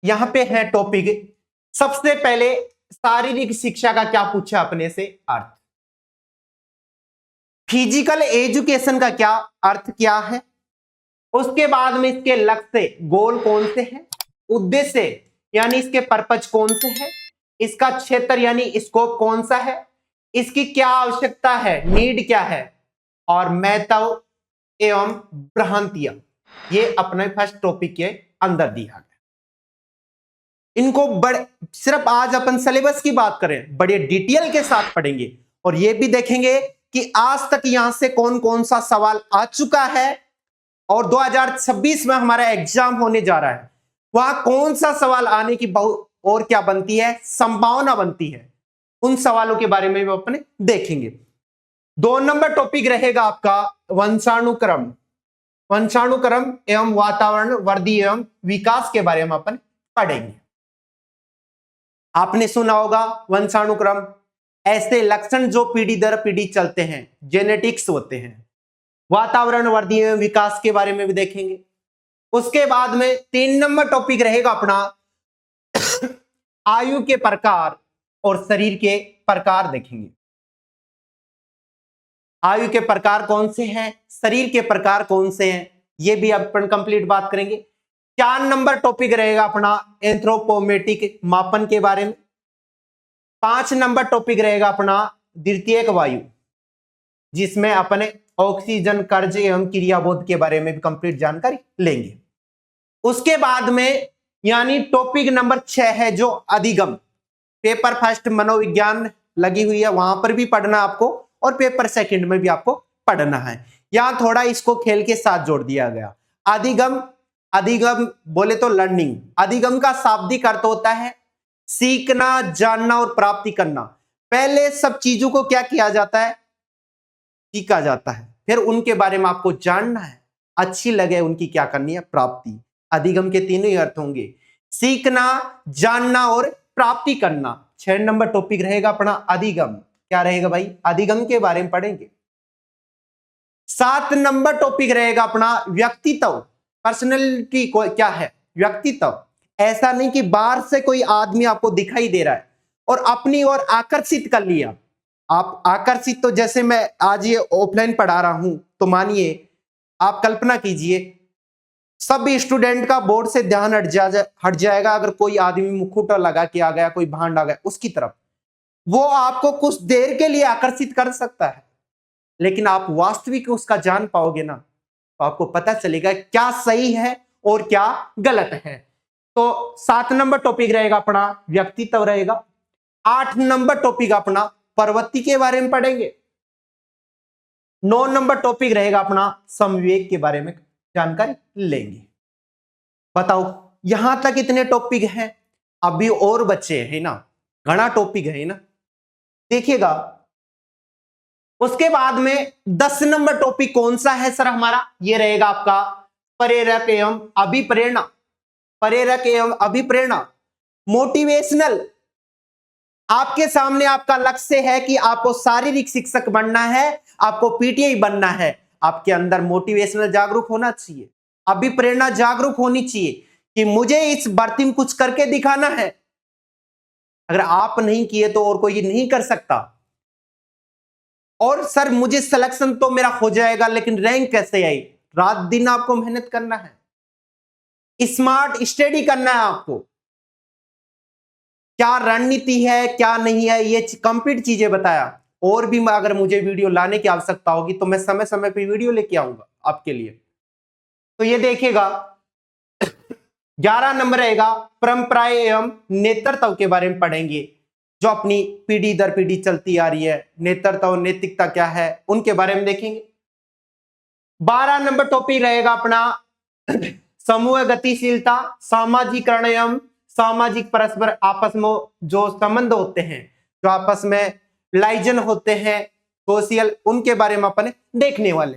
यहां पे है टॉपिक। सबसे पहले शारीरिक शिक्षा का क्या पूछा अपने से? अर्थ। फिजिकल एजुकेशन का क्या अर्थ क्या है? उसके बाद में इसके लक्ष्य गोल कौन से हैं, उद्देश्य यानी इसके पर्पज कौन से हैं, इसका क्षेत्र यानी स्कोप कौन सा है, इसकी क्या आवश्यकता है, नीड क्या है, और महत्व एवं भ्रांतियां, ये अपने फर्स्ट टॉपिक के अंदर दिया गया। इनको बड़े, सिर्फ आज अपन सिलेबस की बात करें, बड़े डिटेल के साथ पढ़ेंगे और ये भी देखेंगे कि आज तक यहां से कौन कौन सा सवाल आ चुका है और 2026 में हमारा एग्जाम होने जा रहा है, वहां कौन सा सवाल आने की बहुत और क्या बनती है, संभावना बनती है। उन सवालों के बारे में भी अपन देखेंगे। 2 नंबर टॉपिक रहेगा आपका वंशानुक्रम। वंशानुक्रम एवं वातावरण वृद्धि एवं विकास के बारे में अपन पढ़ेंगे। आपने सुना होगा वंशानुक्रम, ऐसे लक्षण जो पीढ़ी दर पीढ़ी चलते हैं, जेनेटिक्स होते हैं। वातावरण वृद्धि एवं विकास के बारे में भी देखेंगे। उसके बाद में 3 नंबर टॉपिक रहेगा अपना आयु के प्रकार और शरीर के प्रकार देखेंगे। आयु के प्रकार कौन से हैं, शरीर के प्रकार कौन से हैं, ये भी अपन कंप्लीट बात करेंगे। 4 नंबर टॉपिक रहेगा अपना एंथ्रोपोमेट्रिक मापन के बारे में। 5 नंबर टॉपिक रहेगा अपना द्वितीयक वायु, जिसमें अपने ऑक्सीजन कर्ज एवं क्रियाबोध के बारे में भी कंप्लीट जानकारी लेंगे। उसके बाद में यानी टॉपिक नंबर 6 है जो अधिगम। पेपर फर्स्ट मनोविज्ञान लगी हुई है, वहां पर भी पढ़ना आपको, और पेपर सेकंड में भी आपको पढ़ना है। यहां थोड़ा इसको खेल के साथ जोड़ दिया गया। अधिगम, अधिगम बोले तो लर्निंग। अधिगम का शाब्दिक अर्थ होता है सीखना, जानना और प्राप्ति करना। पहले सब चीजों को क्या किया जाता है, सीखा जाता है, फिर उनके बारे में आपको जानना है, अच्छी लगे उनकी क्या करनी है, प्राप्ति। अधिगम के 3 ही अर्थ होंगे, सीखना, जानना और प्राप्ति करना। 6 नंबर टॉपिक रहेगा अपना अधिगम। क्या रहेगा भाई? अधिगम के बारे में पढ़ेंगे। 7 नंबर टॉपिक रहेगा अपना व्यक्तित्व। पर्सनैलिटी क्या है? व्यक्तित्व। ऐसा नहीं कि बाहर से कोई आदमी आपको दिखाई दे रहा है और अपनी ओर आकर्षित कर लिया। आप आकर्षित, तो जैसे मैं आज ये ऑफलाइन पढ़ा रहा हूं, तो मानिए आप कल्पना कीजिए सभी स्टूडेंट का बोर्ड से ध्यान हट जाएगा अगर कोई आदमी मुखौटा लगा के आ गया, कोई भांड आ गया उसकी तरफ। वो आपको कुछ देर के लिए आकर्षित कर सकता है, लेकिन आप वास्तविक उसका जान पाओगे ना, तो आपको पता चलेगा क्या सही है और क्या गलत है। तो 7 नंबर टॉपिक रहेगा अपना व्यक्तित्व रहेगा। 8 नंबर टॉपिक अपना प्रवृत्ति के बारे में पढ़ेंगे। 9 नंबर टॉपिक रहेगा अपना समविवेक के बारे में जानकारी लेंगे। बताओ, यहां तक इतने टॉपिक हैं, अभी और बच्चे हैं ना, घना टॉपिक है ना। देखिएगा उसके बाद में 10 नंबर टॉपिक कौन सा है सर हमारा? ये रहेगा आपका प्रेरक एवं अभिप्रेरणा। प्रेरक एवं अभिप्रेरणा, मोटिवेशनल। आपके सामने आपका लक्ष्य है कि आपको शारीरिक शिक्षक बनना है, आपको पीटीआई बनना है। आपके अंदर मोटिवेशनल जागरूक होना चाहिए, अभिप्रेरणा जागरूक होनी चाहिए कि मुझे इस भर्ती में कुछ करके दिखाना है। अगर आप नहीं किए तो और कोई नहीं कर सकता। और सर मुझे सिलेक्शन तो मेरा हो जाएगा, लेकिन रैंक कैसे आई? रात दिन आपको मेहनत करना है, स्मार्ट स्टडी करना है आपको। क्या रणनीति है क्या नहीं है, ये कंप्लीट चीजें बताया। और भी अगर मुझे वीडियो लाने की आवश्यकता होगी तो मैं समय समय पे वीडियो लेके आऊंगा आपके लिए। तो ये देखिएगा 11 नंबर रहेगा परंपराएं एवं नेतृत्व के बारे में पढ़ेंगे, जो अपनी पीढ़ी दर पीढ़ी चलती आ रही है। नेतृत्व नैतिकता क्या है उनके बारे में देखेंगे। 12 नंबर टॉपिक रहेगा अपना समूह गतिशीलता, सामाजिकरण एवं सामाजिक परस्पर आपस में जो संबंध होते हैं, जो आपस में लाइजन होते हैं सोशल, उनके बारे में अपन देखने वाले।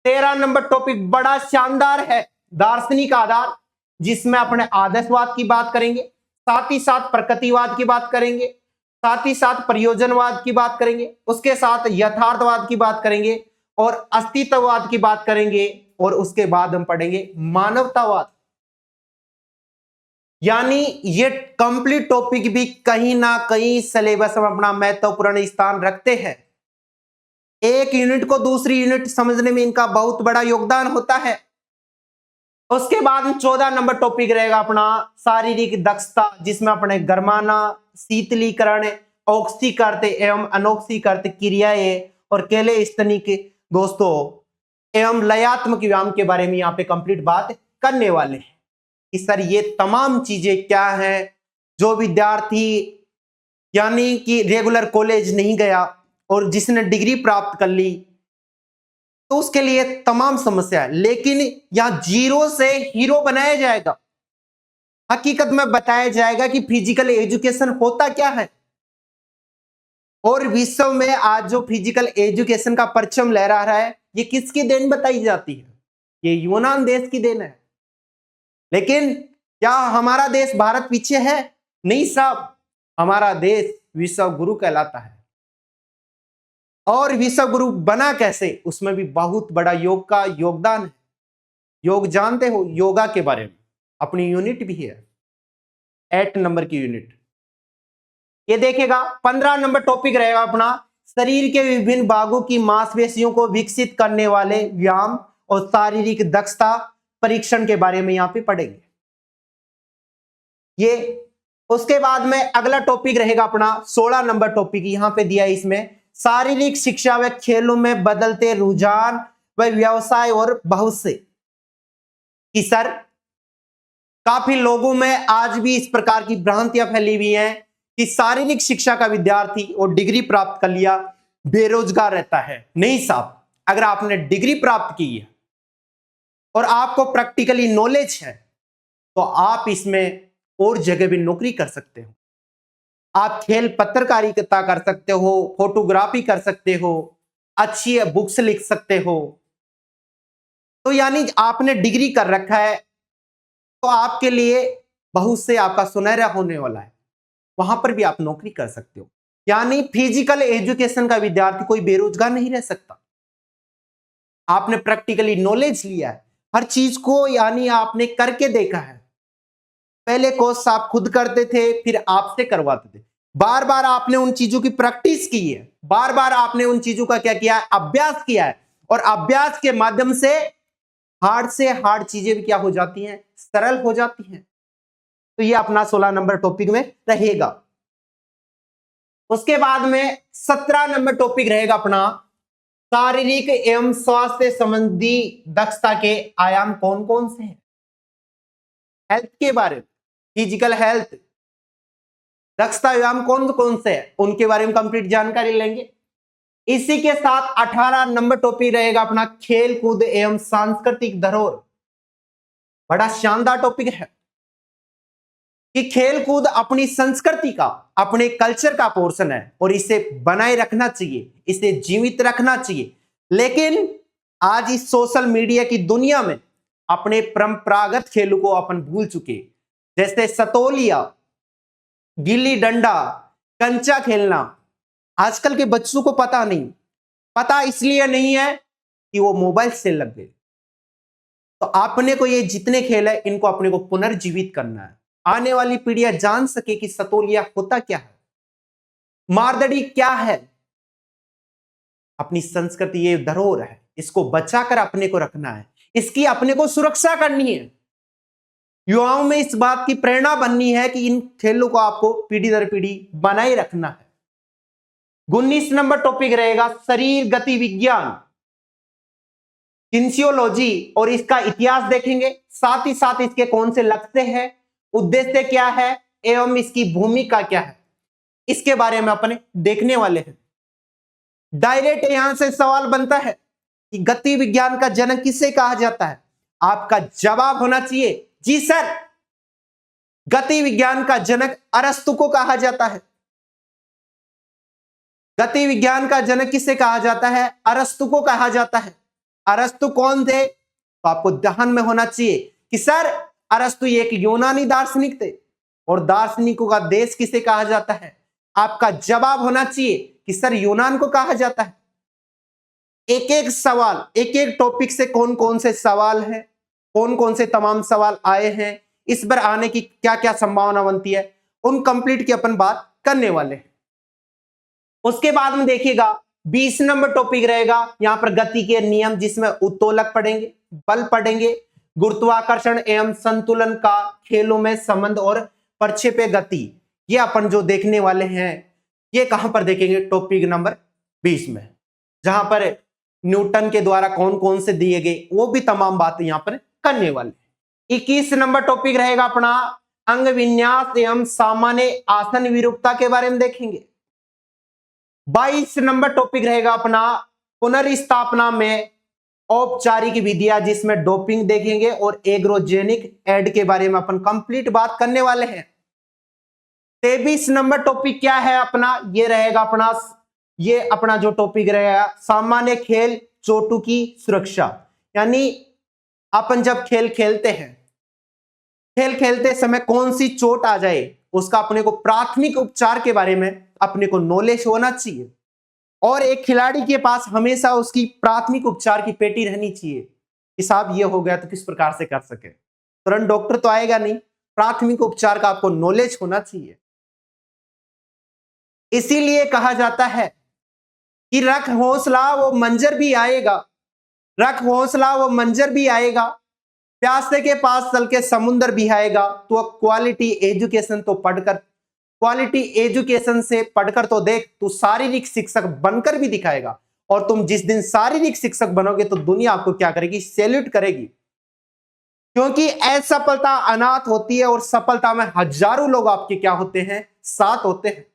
13 नंबर टॉपिक बड़ा शानदार है, दार्शनिक आधार, जिसमें अपने आदर्शवाद की बात करेंगे, साथ ही साथ प्रकृतिवाद की बात करेंगे, साथ ही साथ प्रयोजनवाद की बात करेंगे, उसके साथ यथार्थवाद की बात करेंगे और अस्तित्ववाद की बात करेंगे। और उसके बाद हम पढ़ेंगे मानवतावाद। यानी ये कंप्लीट टॉपिक भी कहीं ना कहीं सिलेबस में अपना महत्वपूर्ण स्थान रखते हैं। एक यूनिट को दूसरी यूनिट समझने में इनका बहुत बड़ा योगदान होता है। उसके बाद 14 नंबर टॉपिक रहेगा अपना शारीरिक दक्षता, जिसमें अपने गरमाना, शीतलीकरण, ऑक्सीकरण एवं अनऑक्सीकरण क्रियाएं और केले स्तनिक दोस्तों एवं लयात्मक व्यायाम के बारे में यहाँ पे कंप्लीट बात करने वाले हैं कि सर ये तमाम चीजें क्या हैं। जो विद्यार्थी यानी कि रेगुलर कॉलेज नहीं गया और जिसने डिग्री प्राप्त कर ली तो उसके लिए तमाम समस्या है, लेकिन यहां जीरो से हीरो बनाया जाएगा। हकीकत में बताया जाएगा कि फिजिकल एजुकेशन होता क्या है। और विश्व में आज जो फिजिकल एजुकेशन का परचम लहरा रहा है, ये किसकी देन बताई जाती है? ये यूनान देश की देन है। लेकिन क्या हमारा देश भारत पीछे है? नहीं साहब, हमारा देश विश्व गुरु कहलाता है। और विश्व गुरु बना कैसे, उसमें भी बहुत बड़ा योग का योगदान है। योग जानते हो, योगा के बारे में अपनी यूनिट भी है, 8 नंबर की यूनिट। ये देखेगा 15 नंबर टॉपिक रहेगा अपना शरीर के विभिन्न भागों की मांसपेशियों को विकसित करने वाले व्यायाम और शारीरिक दक्षता परीक्षण के बारे में यहां पे पढ़ेंगे। ये उसके बाद में अगला टॉपिक रहेगा अपना 16 नंबर टॉपिक, यहां पे दिया है इसमें शारीरिक शिक्षा व खेलों में बदलते रुझान व व्यवसाय और भविष्य। कि सर काफी लोगों में आज भी इस प्रकार की भ्रांतियां फैली हुई हैं कि शारीरिक शिक्षा का विद्यार्थी और डिग्री प्राप्त कर लिया बेरोजगार रहता है। नहीं साहब, अगर आपने डिग्री प्राप्त की है और आपको प्रैक्टिकली नॉलेज है तो आप इसमें और जगह भी नौकरी कर सकते हो। आप खेल पत्रकारिता कर सकते हो, फोटोग्राफी कर सकते हो, अच्छी बुक्स लिख सकते हो। तो यानी आपने डिग्री कर रखा है तो आपके लिए बहुत से आपका सुनहरा होने वाला है, वहां पर भी आप नौकरी कर सकते हो। यानी फिजिकल एजुकेशन का विद्यार्थी कोई बेरोजगार नहीं रह सकता। आपने प्रैक्टिकली नॉलेज लिया है हर चीज को, यानी आपने करके देखा है। पहले कोर्स आप खुद करते थे, फिर आपसे करवाते थे, बार बार आपने उन चीजों की प्रैक्टिस की है, बार बार आपने उन चीजों का क्या किया है, अभ्यास किया है, और अभ्यास के माध्यम से हार्ड चीजें भी क्या हो जाती हैं, सरल हो जाती हैं। तो ये अपना 16 नंबर टॉपिक में रहेगा। उसके बाद में 17 नंबर टॉपिक रहेगा अपना शारीरिक एवं स्वास्थ्य संबंधी दक्षता के आयाम कौन कौन से हैं। हेल्थ के बारे में, फिजिकल हेल्थ दक्षता व्यायाम कौन कौन से हैं उनके बारे में कंप्लीट जानकारी लेंगे। इसी के साथ 18 नंबर टॉपिक रहेगा अपना खेल कूद एवं सांस्कृतिक धरोहर। बड़ा शानदार टॉपिक है कि खेल कूद अपनी संस्कृति का, अपने कल्चर का पोर्शन है और इसे बनाए रखना चाहिए, इसे जीवित रखना चाहिए। लेकिन आज इस सोशल मीडिया की दुनिया में अपने परंपरागत खेलों को अपन भूल चुके, जैसे सतोलिया, गिल्ली डंडा, कंचा खेलना। आजकल के बच्चों को पता नहीं, पता इसलिए नहीं है कि वो मोबाइल से लग गए। तो आपने को ये जितने खेल है इनको अपने को पुनर्जीवित करना है, आने वाली पीढ़ियां जान सके कि सतोलिया होता क्या है, मारदड़ी क्या है। अपनी संस्कृति ये धरोहर है, इसको बचाकर अपने को रखना है, इसकी अपने को सुरक्षा करनी है। युवाओं में इस बात की प्रेरणा बननी है कि इन खेलों को आपको पीढ़ी दर पीढ़ी बनाए रखना है। 19 नंबर टॉपिक रहेगा शरीर गति विज्ञान, किन्सियोलॉजी, और इसका इतिहास देखेंगे। साथ ही साथ इसके कौन से लक्ष्य हैं, उद्देश्य क्या है एवं इसकी भूमिका क्या है, इसके बारे में अपने देखने वाले हैं। डायरेक्ट यहां से सवाल बनता है कि गति विज्ञान का जनक किसे कहा जाता है। आपका जवाब होना चाहिए जी सर, गति विज्ञान का जनक अरस्तु को कहा जाता है। गति विज्ञान का जनक किसे कहा जाता है, अरस्तु को कहा जाता है। अरस्तु कौन थे, तो आपको ध्यान में होना चाहिए कि सर अरस्तु एक यूनानी दार्शनिक थे, और दार्शनिकों का देश किसे कहा जाता है। आपका जवाब होना चाहिए कि सर यूनान को कहा जाता है। एक एक सवाल, एक एक टॉपिक से कौन कौन से सवाल हैं, कौन कौन से तमाम सवाल आए हैं, इस पर आने की क्या क्या संभावना बनती है, उन कंप्लीट की अपन बात करने वाले हैं। उसके बाद में देखिएगा 20 नंबर टॉपिक रहेगा यहां पर गति के नियम, जिसमें उत्तोलक पढ़ेंगे, बल पढ़ेंगे, गुरुत्वाकर्षण एवं संतुलन का खेलों में संबंध और प्रक्षेप्य गति, ये अपन जो देखने वाले हैं ये कहां पर देखेंगे, टॉपिक नंबर 20 में, जहां पर न्यूटन के द्वारा कौन कौन से दिए गए वो भी तमाम बातें यहां पर करने वाले। 21 नंबर टॉपिक रहेगा अपना अंग विन्यास एवं सामान्य आसन विरूपता के बारे में देखेंगे। 22 नंबर टॉपिक रहेगा अपना पुनर्स्थापना में औपचारिक विधियां, जिसमें डोपिंग देखेंगे और एग्रोजेनिक एड के बारे में अपन कंप्लीट बात करने वाले हैं। 23 नंबर टॉपिक क्या है अपना, ये रहेगा अपना, ये अपना जो टॉपिक रहेगा सामान्य खेल चोटों की सुरक्षा। यानी अपन जब खेल खेलते हैं, खेल खेलते समय कौन सी चोट आ जाए उसका अपने को प्राथमिक उपचार के बारे में अपने को नॉलेज होना चाहिए, और एक खिलाड़ी के पास हमेशा उसकी प्राथमिक उपचार की पेटी रहनी चाहिए कि साहब ये हो गया तो किस प्रकार से कर सके। तुरंत डॉक्टर तो आएगा नहीं, प्राथमिक उपचार का आपको नॉलेज होना चाहिए। इसीलिए कहा जाता है कि रख हौसला वो मंजर भी आएगा, रख हौसला वो मंजर भी आएगा, प्यासे के पास चल के समुंदर भी आएगा। तो क्वालिटी एजुकेशन तो पढ़कर, क्वालिटी एजुकेशन से पढ़कर तो देख, तू शारीरिक शिक्षक बनकर भी दिखाएगा, और तुम जिस दिन शारीरिक शिक्षक बनोगे तो दुनिया आपको क्या करेगी, सैल्यूट करेगी। क्योंकि असफलता अनाथ होती है और सफलता में हजारों लोग आपके क्या होते हैं, साथ होते हैं।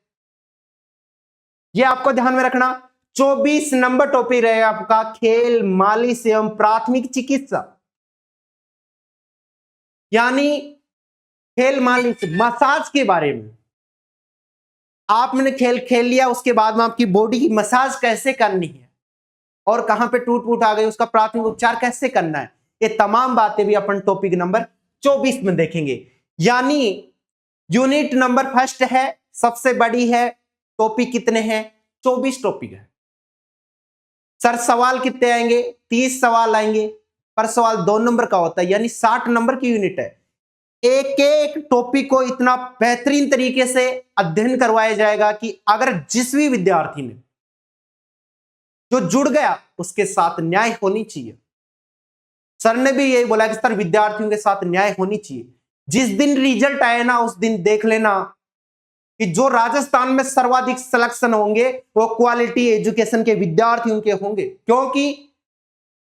यह आपको ध्यान में रखना। 24 नंबर टॉपिक रहेगा आपका खेल मालिश एवं प्राथमिक चिकित्सा, यानी खेल मालिश मसाज के बारे में। आपने खेल खेल लिया, उसके बाद में आपकी बॉडी की मसाज कैसे करनी है और कहां पे टूट फूट आ गई उसका प्राथमिक उपचार कैसे करना है, ये तमाम बातें भी अपन टॉपिक नंबर 24 में देखेंगे। यानी यूनिट नंबर फर्स्ट है, सबसे बड़ी है, टॉपिक कितने हैं, 24 टॉपिक है। सर सवाल कितने आएंगे? 30 सवाल आएंगे, पर सवाल 2 नंबर का होता है, यानी 60 नंबर की यूनिट है। एक एक टॉपिक को इतना बेहतरीन तरीके से अध्ययन करवाया जाएगा कि अगर जिस भी विद्यार्थी ने जो जुड़ गया उसके साथ न्याय होनी चाहिए। सर ने भी यही बोला कि सर विद्यार्थियों के साथ न्याय होनी चाहिए। जिस दिन रिजल्ट आए ना उस दिन देख लेना कि जो राजस्थान में सर्वाधिक सिलेक्शन होंगे वो क्वालिटी एजुकेशन के विद्यार्थियों के होंगे, क्योंकि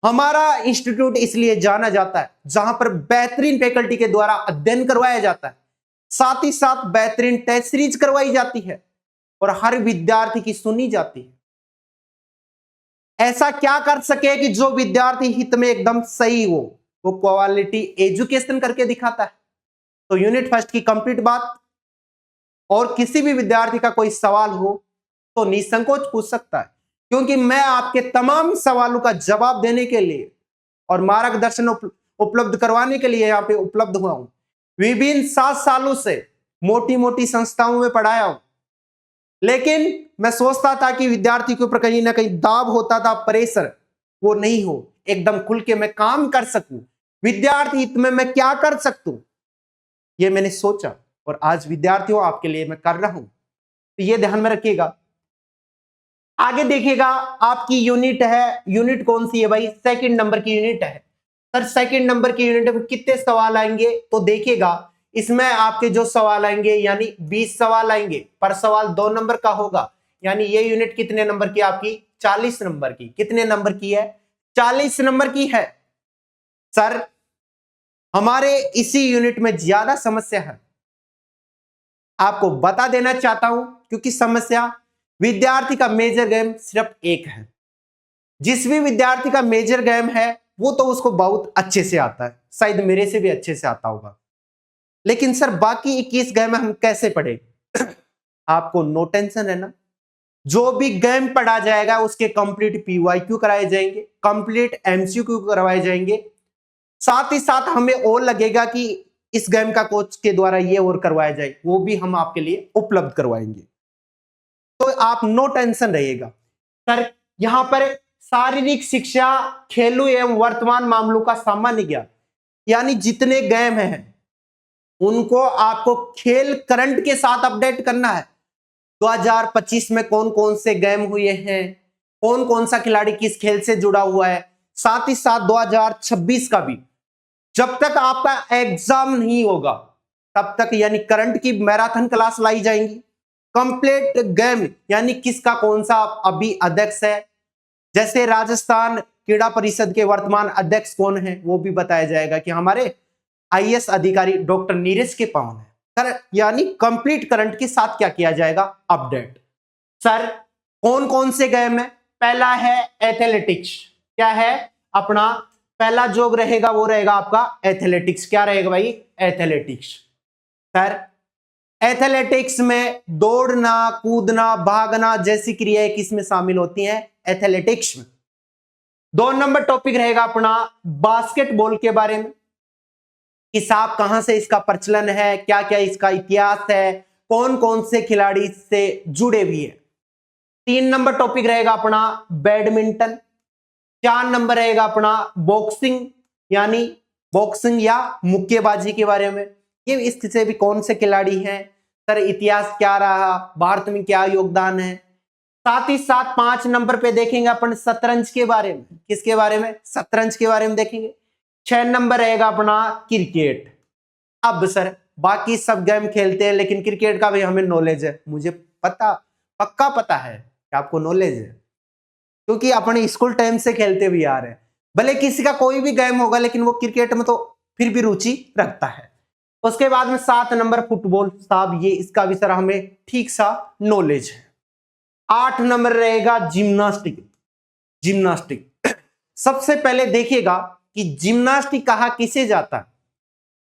हमारा इंस्टीट्यूट इसलिए जाना जाता है जहां पर बेहतरीन फैकल्टी के द्वारा अध्ययन करवाया जाता है, साथ ही साथ बेहतरीन टेस्ट सीरीज करवाई जाती है और हर विद्यार्थी की सुनी जाती है। ऐसा क्या कर सके कि जो विद्यार्थी हित में एकदम सही हो, वो क्वालिटी एजुकेशन करके दिखाता है। तो यूनिट फर्स्ट की कंप्लीट बात, और किसी भी विद्यार्थी का कोई सवाल हो तो निसंकोच पूछ सकता है, क्योंकि मैं आपके तमाम सवालों का जवाब देने के लिए और मार्गदर्शन उपलब्ध करवाने के लिए यहाँ पे उपलब्ध हुआ हूं। विभिन्न 7 सालों से मोटी मोटी संस्थाओं में पढ़ाया हूं, लेकिन मैं सोचता था कि विद्यार्थी के ऊपर कहीं ना कहीं दाब होता था, प्रेशर, वो नहीं हो, एकदम खुल के मैं काम कर सकूं, विद्यार्थी हित में मैं क्या कर सकता हूं, ये मैंने सोचा और आज विद्यार्थियों आपके लिए मैं कर रहा हूं। तो ये ध्यान में रखिएगा। आगे देखिएगा, आपकी यूनिट है, यूनिट कौन सी है भाई? सेकंड नंबर की यूनिट है। सर सेकंड नंबर की यूनिट में कितने सवाल आएंगे? तो देखिएगा इसमें आपके जो सवाल आएंगे यानी 20 सवाल आएंगे, पर सवाल 2 नंबर का होगा, यानी ये यूनिट कितने नंबर की आपकी? 40 नंबर की। कितने नंबर की है? 40 नंबर की है। सर हमारे इसी यूनिट में ज्यादा समस्या है, आपको बता देना चाहता हूं, क्योंकि समस्या विद्यार्थी का मेजर गेम सिर्फ एक है। जिस भी विद्यार्थी का मेजर गेम है वो तो उसको बहुत अच्छे से आता है, शायद मेरे से भी अच्छे से आता होगा, लेकिन सर बाकी 21 गेम हम कैसे पढ़े? आपको नो टेंशन है ना, जो भी गेम पढ़ा जाएगा उसके कंप्लीट पीवाईक्यू कराए जाएंगे, कंप्लीट एमसीक्यू करवाए जाएंगे, साथ ही साथ हमें और लगेगा कि इस गेम का कोच के द्वारा ये और करवाया जाए, वो भी हम आपके लिए उपलब्ध करवाएंगे। तो आप नो टेंशन रहिएगा। सर यहां पर शारीरिक शिक्षा, खेलों एवं वर्तमान मामलों का सामान्य ज्ञान, यानी जितने गेम हैं उनको आपको खेल करंट के साथ अपडेट करना है। 2025 में कौन कौन से गेम हुए हैं, कौन कौन सा खिलाड़ी किस खेल से जुड़ा हुआ है, साथ ही साथ 2026 का भी, जब तक आपका एग्जाम नहीं होगा तब तक यानी करंट की मैराथन क्लास लाई जाएंगी। कंप्लीट गेम यानी किसका कौन सा अभी अध्यक्ष है, जैसे राजस्थान क्रीड़ा परिषद के वर्तमान अध्यक्ष कौन है वो भी बताया जाएगा कि हमारे आईएएस अधिकारी डॉक्टर नीरज के पावन है। सर यानी कंप्लीट करंट के साथ क्या किया जाएगा? अपडेट। सर कौन कौन से गेम है? पहला है एथलेटिक्स। क्या है अपना पहला जोग रहेगा? वो रहेगा आपका एथलेटिक्स। क्या रहेगा भाई? एथलेटिक्स। सर एथलेटिक्स में दौड़ना, कूदना, भागना जैसी क्रियाएं किसमें शामिल होती हैं? एथलेटिक्स में। 2 नंबर टॉपिक रहेगा अपना बास्केटबॉल के बारे में, कि साहब कहां से इसका प्रचलन है, क्या क्या इसका इतिहास है, कौन कौन से खिलाड़ी इससे जुड़े हुए हैं। 3 नंबर टॉपिक रहेगा अपना बैडमिंटन। 4 नंबर रहेगा अपना बॉक्सिंग, यानी बॉक्सिंग या मुक्केबाजी के बारे में, ये इससे भी कौन से खिलाड़ी हैं, सर इतिहास क्या रहा, भारत में क्या योगदान है। साथ ही साथ 5 नंबर पे देखेंगे अपन शतरंज के बारे में। किसके बारे में? शतरंज के बारे में देखेंगे। 6 नंबर रहेगा अपना क्रिकेट। अब सर बाकी सब गेम खेलते हैं लेकिन क्रिकेट का भी हमें नॉलेज है, मुझे पता, पक्का पता है कि आपको नॉलेज है, क्योंकि अपने स्कूल टाइम से खेलते भी आ रहे हैं। भले किसी का कोई भी गेम होगा लेकिन वो क्रिकेट में तो फिर भी रुचि रखता है। उसके बाद में 7 नंबर फुटबॉल। साहब ये इसका भी सर हमें ठीक सा नॉलेज है। 8 नंबर रहेगा जिम्नास्टिक। जिम्नास्टिक सबसे पहले देखिएगा कि जिम्नास्टिक कहा किसे जाता है?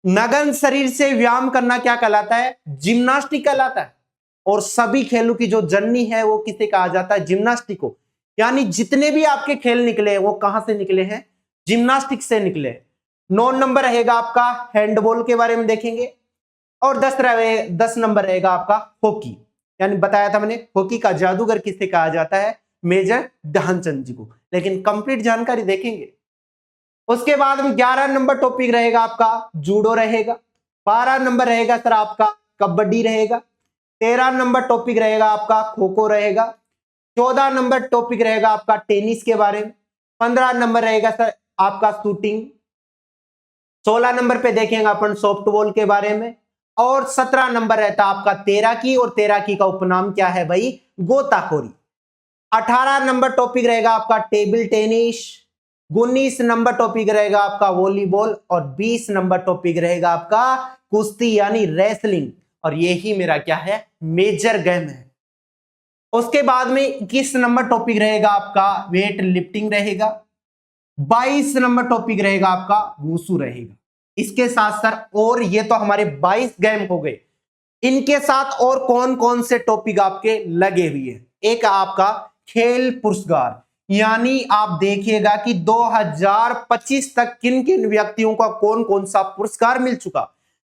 नगन शरीर से व्यायाम करना क्या कहलाता है? जिम्नास्टिक कहलाता है। और सभी खेलों की जो जननी है वो किसे कहा जाता है? जिम्नास्टिक को। यानी जितने भी आपके खेल निकले हैं वो कहां से निकले हैं? जिम्नास्टिक से निकले। 9 नंबर रहेगा आपका हैंडबॉल के बारे में देखेंगे। और 10 नंबर रहेगा आपका हॉकी। यानी बताया था मैंने, हॉकी का जादूगर किसे कहा जाता है? मेजर ध्यानचंद जी को। लेकिन कंप्लीट जानकारी देखेंगे। उसके बाद में 11 नंबर टॉपिक रहेगा आपका जूडो रहेगा, 12 नंबर रहेगा सर आपका कबड्डी रहेगा, 13 नंबर टॉपिक रहेगा आपका खो खो रहेगा, 14 नंबर टॉपिक रहेगा आपका टेनिस के बारे में, 15 नंबर रहेगा सर आपका शूटिंग, 16 नंबर पे देखेंगे अपन सॉफ्टबॉल के बारे में, और 17 नंबर रहता आपका तैराकी, और तैराकी का उपनाम क्या है भाई, गोताखोरी। 18 नंबर टॉपिक रहेगा आपका टेबल टेनिस, 19 नंबर टॉपिक रहेगा आपका वॉलीबॉल, और 20 नंबर टॉपिक रहेगा आपका कुश्ती यानी रेसलिंग, और यही मेरा क्या है, मेजर गेम है। उसके बाद में 21 नंबर टॉपिक रहेगा आपका वेट लिफ्टिंग रहेगा, 22 नंबर टॉपिक रहेगा आपका वुशु रहेगा। इसके साथ सर, और ये तो हमारे 22 गेम हो गए, इनके साथ और कौन कौन से टॉपिक आपके लगे हुए हैं। एक आपका खेल पुरस्कार, यानी आप देखिएगा कि 2025 तक किन किन व्यक्तियों का कौन कौन सा पुरस्कार मिल चुका,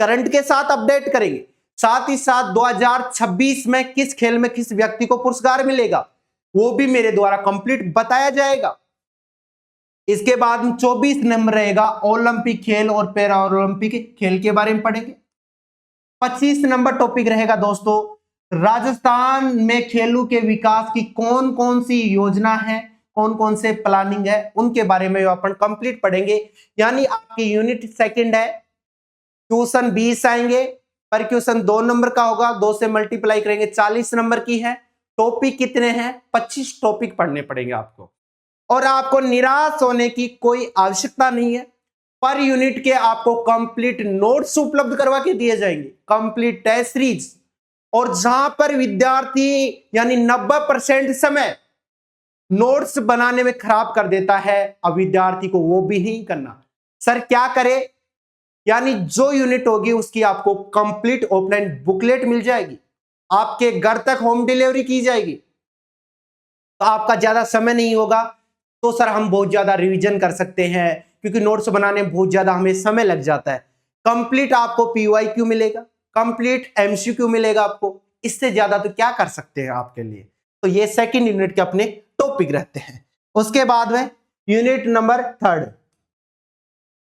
करंट के साथ अपडेट करेंगे। साथ ही साथ 2026 में किस खेल में किस व्यक्ति को पुरस्कार मिलेगा वो भी मेरे द्वारा कंप्लीट बताया जाएगा। इसके बाद 24 नंबर रहेगा ओलंपिक खेल और पैरा ओलंपिक खेल के बारे में पढ़ेंगे। 25 नंबर टॉपिक रहेगा दोस्तों राजस्थान में खेलों के विकास की कौन कौन सी योजना है, कौन कौन से प्लानिंग है, उनके बारे में अपन कंप्लीट पढ़ेंगे। यानी आपकी यूनिट सेकंड है, ट्यूशन 20 आएंगे, पर क्वेश्चन 2 नंबर का होगा, 2 से मल्टीप्लाई करेंगे 40 नंबर की है। टॉपिक कितने हैं, 25 टॉपिक पढ़ने पड़ेंगे आपको, और आपको निराश होने की कोई आवश्यकता नहीं है। पर यूनिट के आपको कंप्लीट नोट्स उपलब्ध करवा के दिए जाएंगे, कंप्लीट टेस्ट सीरीज, और जहां पर विद्यार्थी यानी 90% समय नोट्स बनाने में खराब कर देता है, अब विद्यार्थी को वो भी नहीं करना। सर क्या करे, यानी जो यूनिट होगी उसकी आपको कंप्लीट ऑफलाइन बुकलेट मिल जाएगी, आपके घर तक होम डिलीवरी की जाएगी, तो आपका ज्यादा समय नहीं होगा। तो सर हम बहुत ज्यादा रिवीजन कर सकते हैं, क्योंकि नोट्स बनाने में बहुत ज्यादा हमें समय लग जाता है। कंप्लीट आपको पीवाईक्यू मिलेगा, कंप्लीट एमसीक्यू मिलेगा आपको, इससे ज्यादा तो क्या कर सकते हैं आपके लिए। तो ये सेकंड यूनिट के अपने टॉपिक रहते हैं। उसके बाद में unit number 3,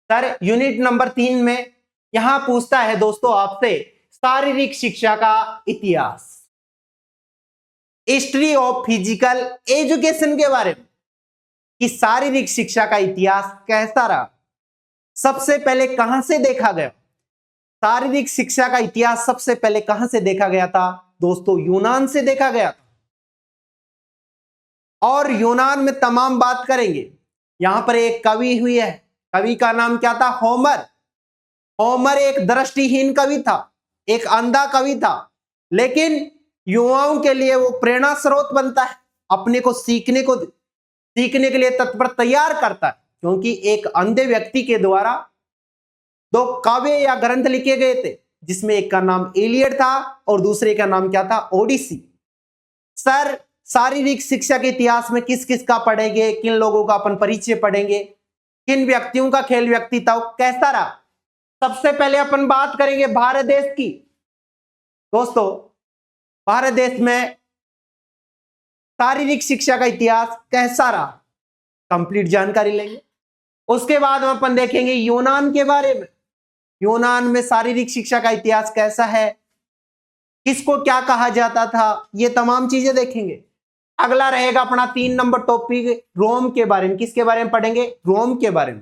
sir unit number 3 में यहां पूछता है दोस्तों आपसे शारीरिक शिक्षा का इतिहास, हिस्ट्री ऑफ फिजिकल एजुकेशन के बारे में, कि शारीरिक शिक्षा का इतिहास कैसा रहा, सबसे पहले कहां से देखा गया। शारीरिक शिक्षा का इतिहास सबसे पहले कहां से देखा गया था दोस्तों, यूनान से देखा गया था। और यूनान में तमाम बात करेंगे। यहां पर एक कवि हुई है, कवि का नाम क्या था, होमर। होमर एक दृष्टिहीन कवि था, एक अंधा कवि था, लेकिन युवाओं के लिए वो प्रेरणा स्रोत बनता है, अपने को सीखने के लिए तत्पर तैयार करता है। क्योंकि एक अंधे व्यक्ति के द्वारा 2 काव्य या ग्रंथ लिखे गए थे, जिसमें एक का नाम इलियड था और दूसरे का नाम क्या था, ओडिसी। सर शारीरिक शिक्षा के इतिहास में किस किस का पढ़ेंगे, किन लोगों का अपन परिचय पढ़ेंगे, किन व्यक्तियों का खेल व्यक्तित्व कैसा रहा। सबसे पहले अपन बात करेंगे भारत देश की। दोस्तों भारत देश में शारीरिक शिक्षा का इतिहास कैसा रहा, कंप्लीट जानकारी लेंगे। उसके बाद हम अपन देखेंगे यूनान के बारे में, यूनान में शारीरिक शिक्षा का इतिहास कैसा है, किसको क्या कहा जाता था, ये तमाम चीजें देखेंगे। अगला रहेगा अपना 3 नंबर टॉपिक रोम के बारे में, किसके बारे में पढ़ेंगे, रोम के बारे में।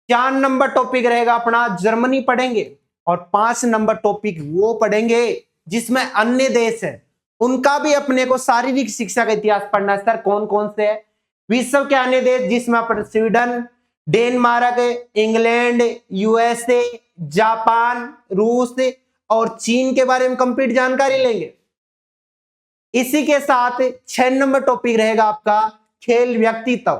4 नंबर टॉपिक रहेगा अपना जर्मनी पढ़ेंगे, और 5 नंबर टॉपिक वो पढ़ेंगे जिसमें अन्य देश है, उनका भी अपने को शारीरिक शिक्षा का इतिहास पढ़ना है। सर कौन कौन से है, विश्व के अन्य देश जिसमें अपन Sweden, Denmark, England, USA, Japan, रूस और चीन के बारे में कंप्लीट जानकारी लेंगे। इसी के साथ 6 नंबर टॉपिक रहेगा आपका खेल व्यक्तित्व।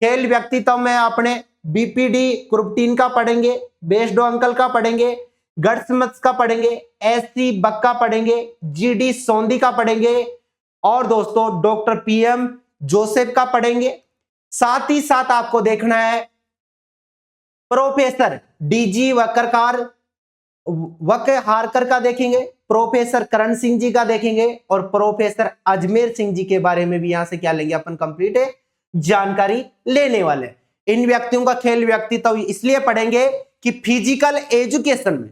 खेल व्यक्तित्व में अपने बीपीडी क्रुप्टीन का पढ़ेंगे, बेस्डो अंकल का पढ़ेंगे, गट्समत्स का पढ़ेंगे, एससी बक का पढ़ेंगे, जीडी सोंदी का पढ़ेंगे, और दोस्तों डॉक्टर पीएम जोसेफ का पढ़ेंगे। साथ ही साथ आपको देखना है प्रोफेसर डीजी वकहारकर का देखेंगे, प्रोफेसर करण सिंह जी का देखेंगे, और प्रोफेसर अजमेर सिंह जी के बारे में भी यहां से क्या लेंगे अपन कंप्लीट जानकारी लेने वाले हैं। इन व्यक्तियों का खेल व्यक्तित्व इसलिए पढ़ेंगे कि फिजिकल एजुकेशन में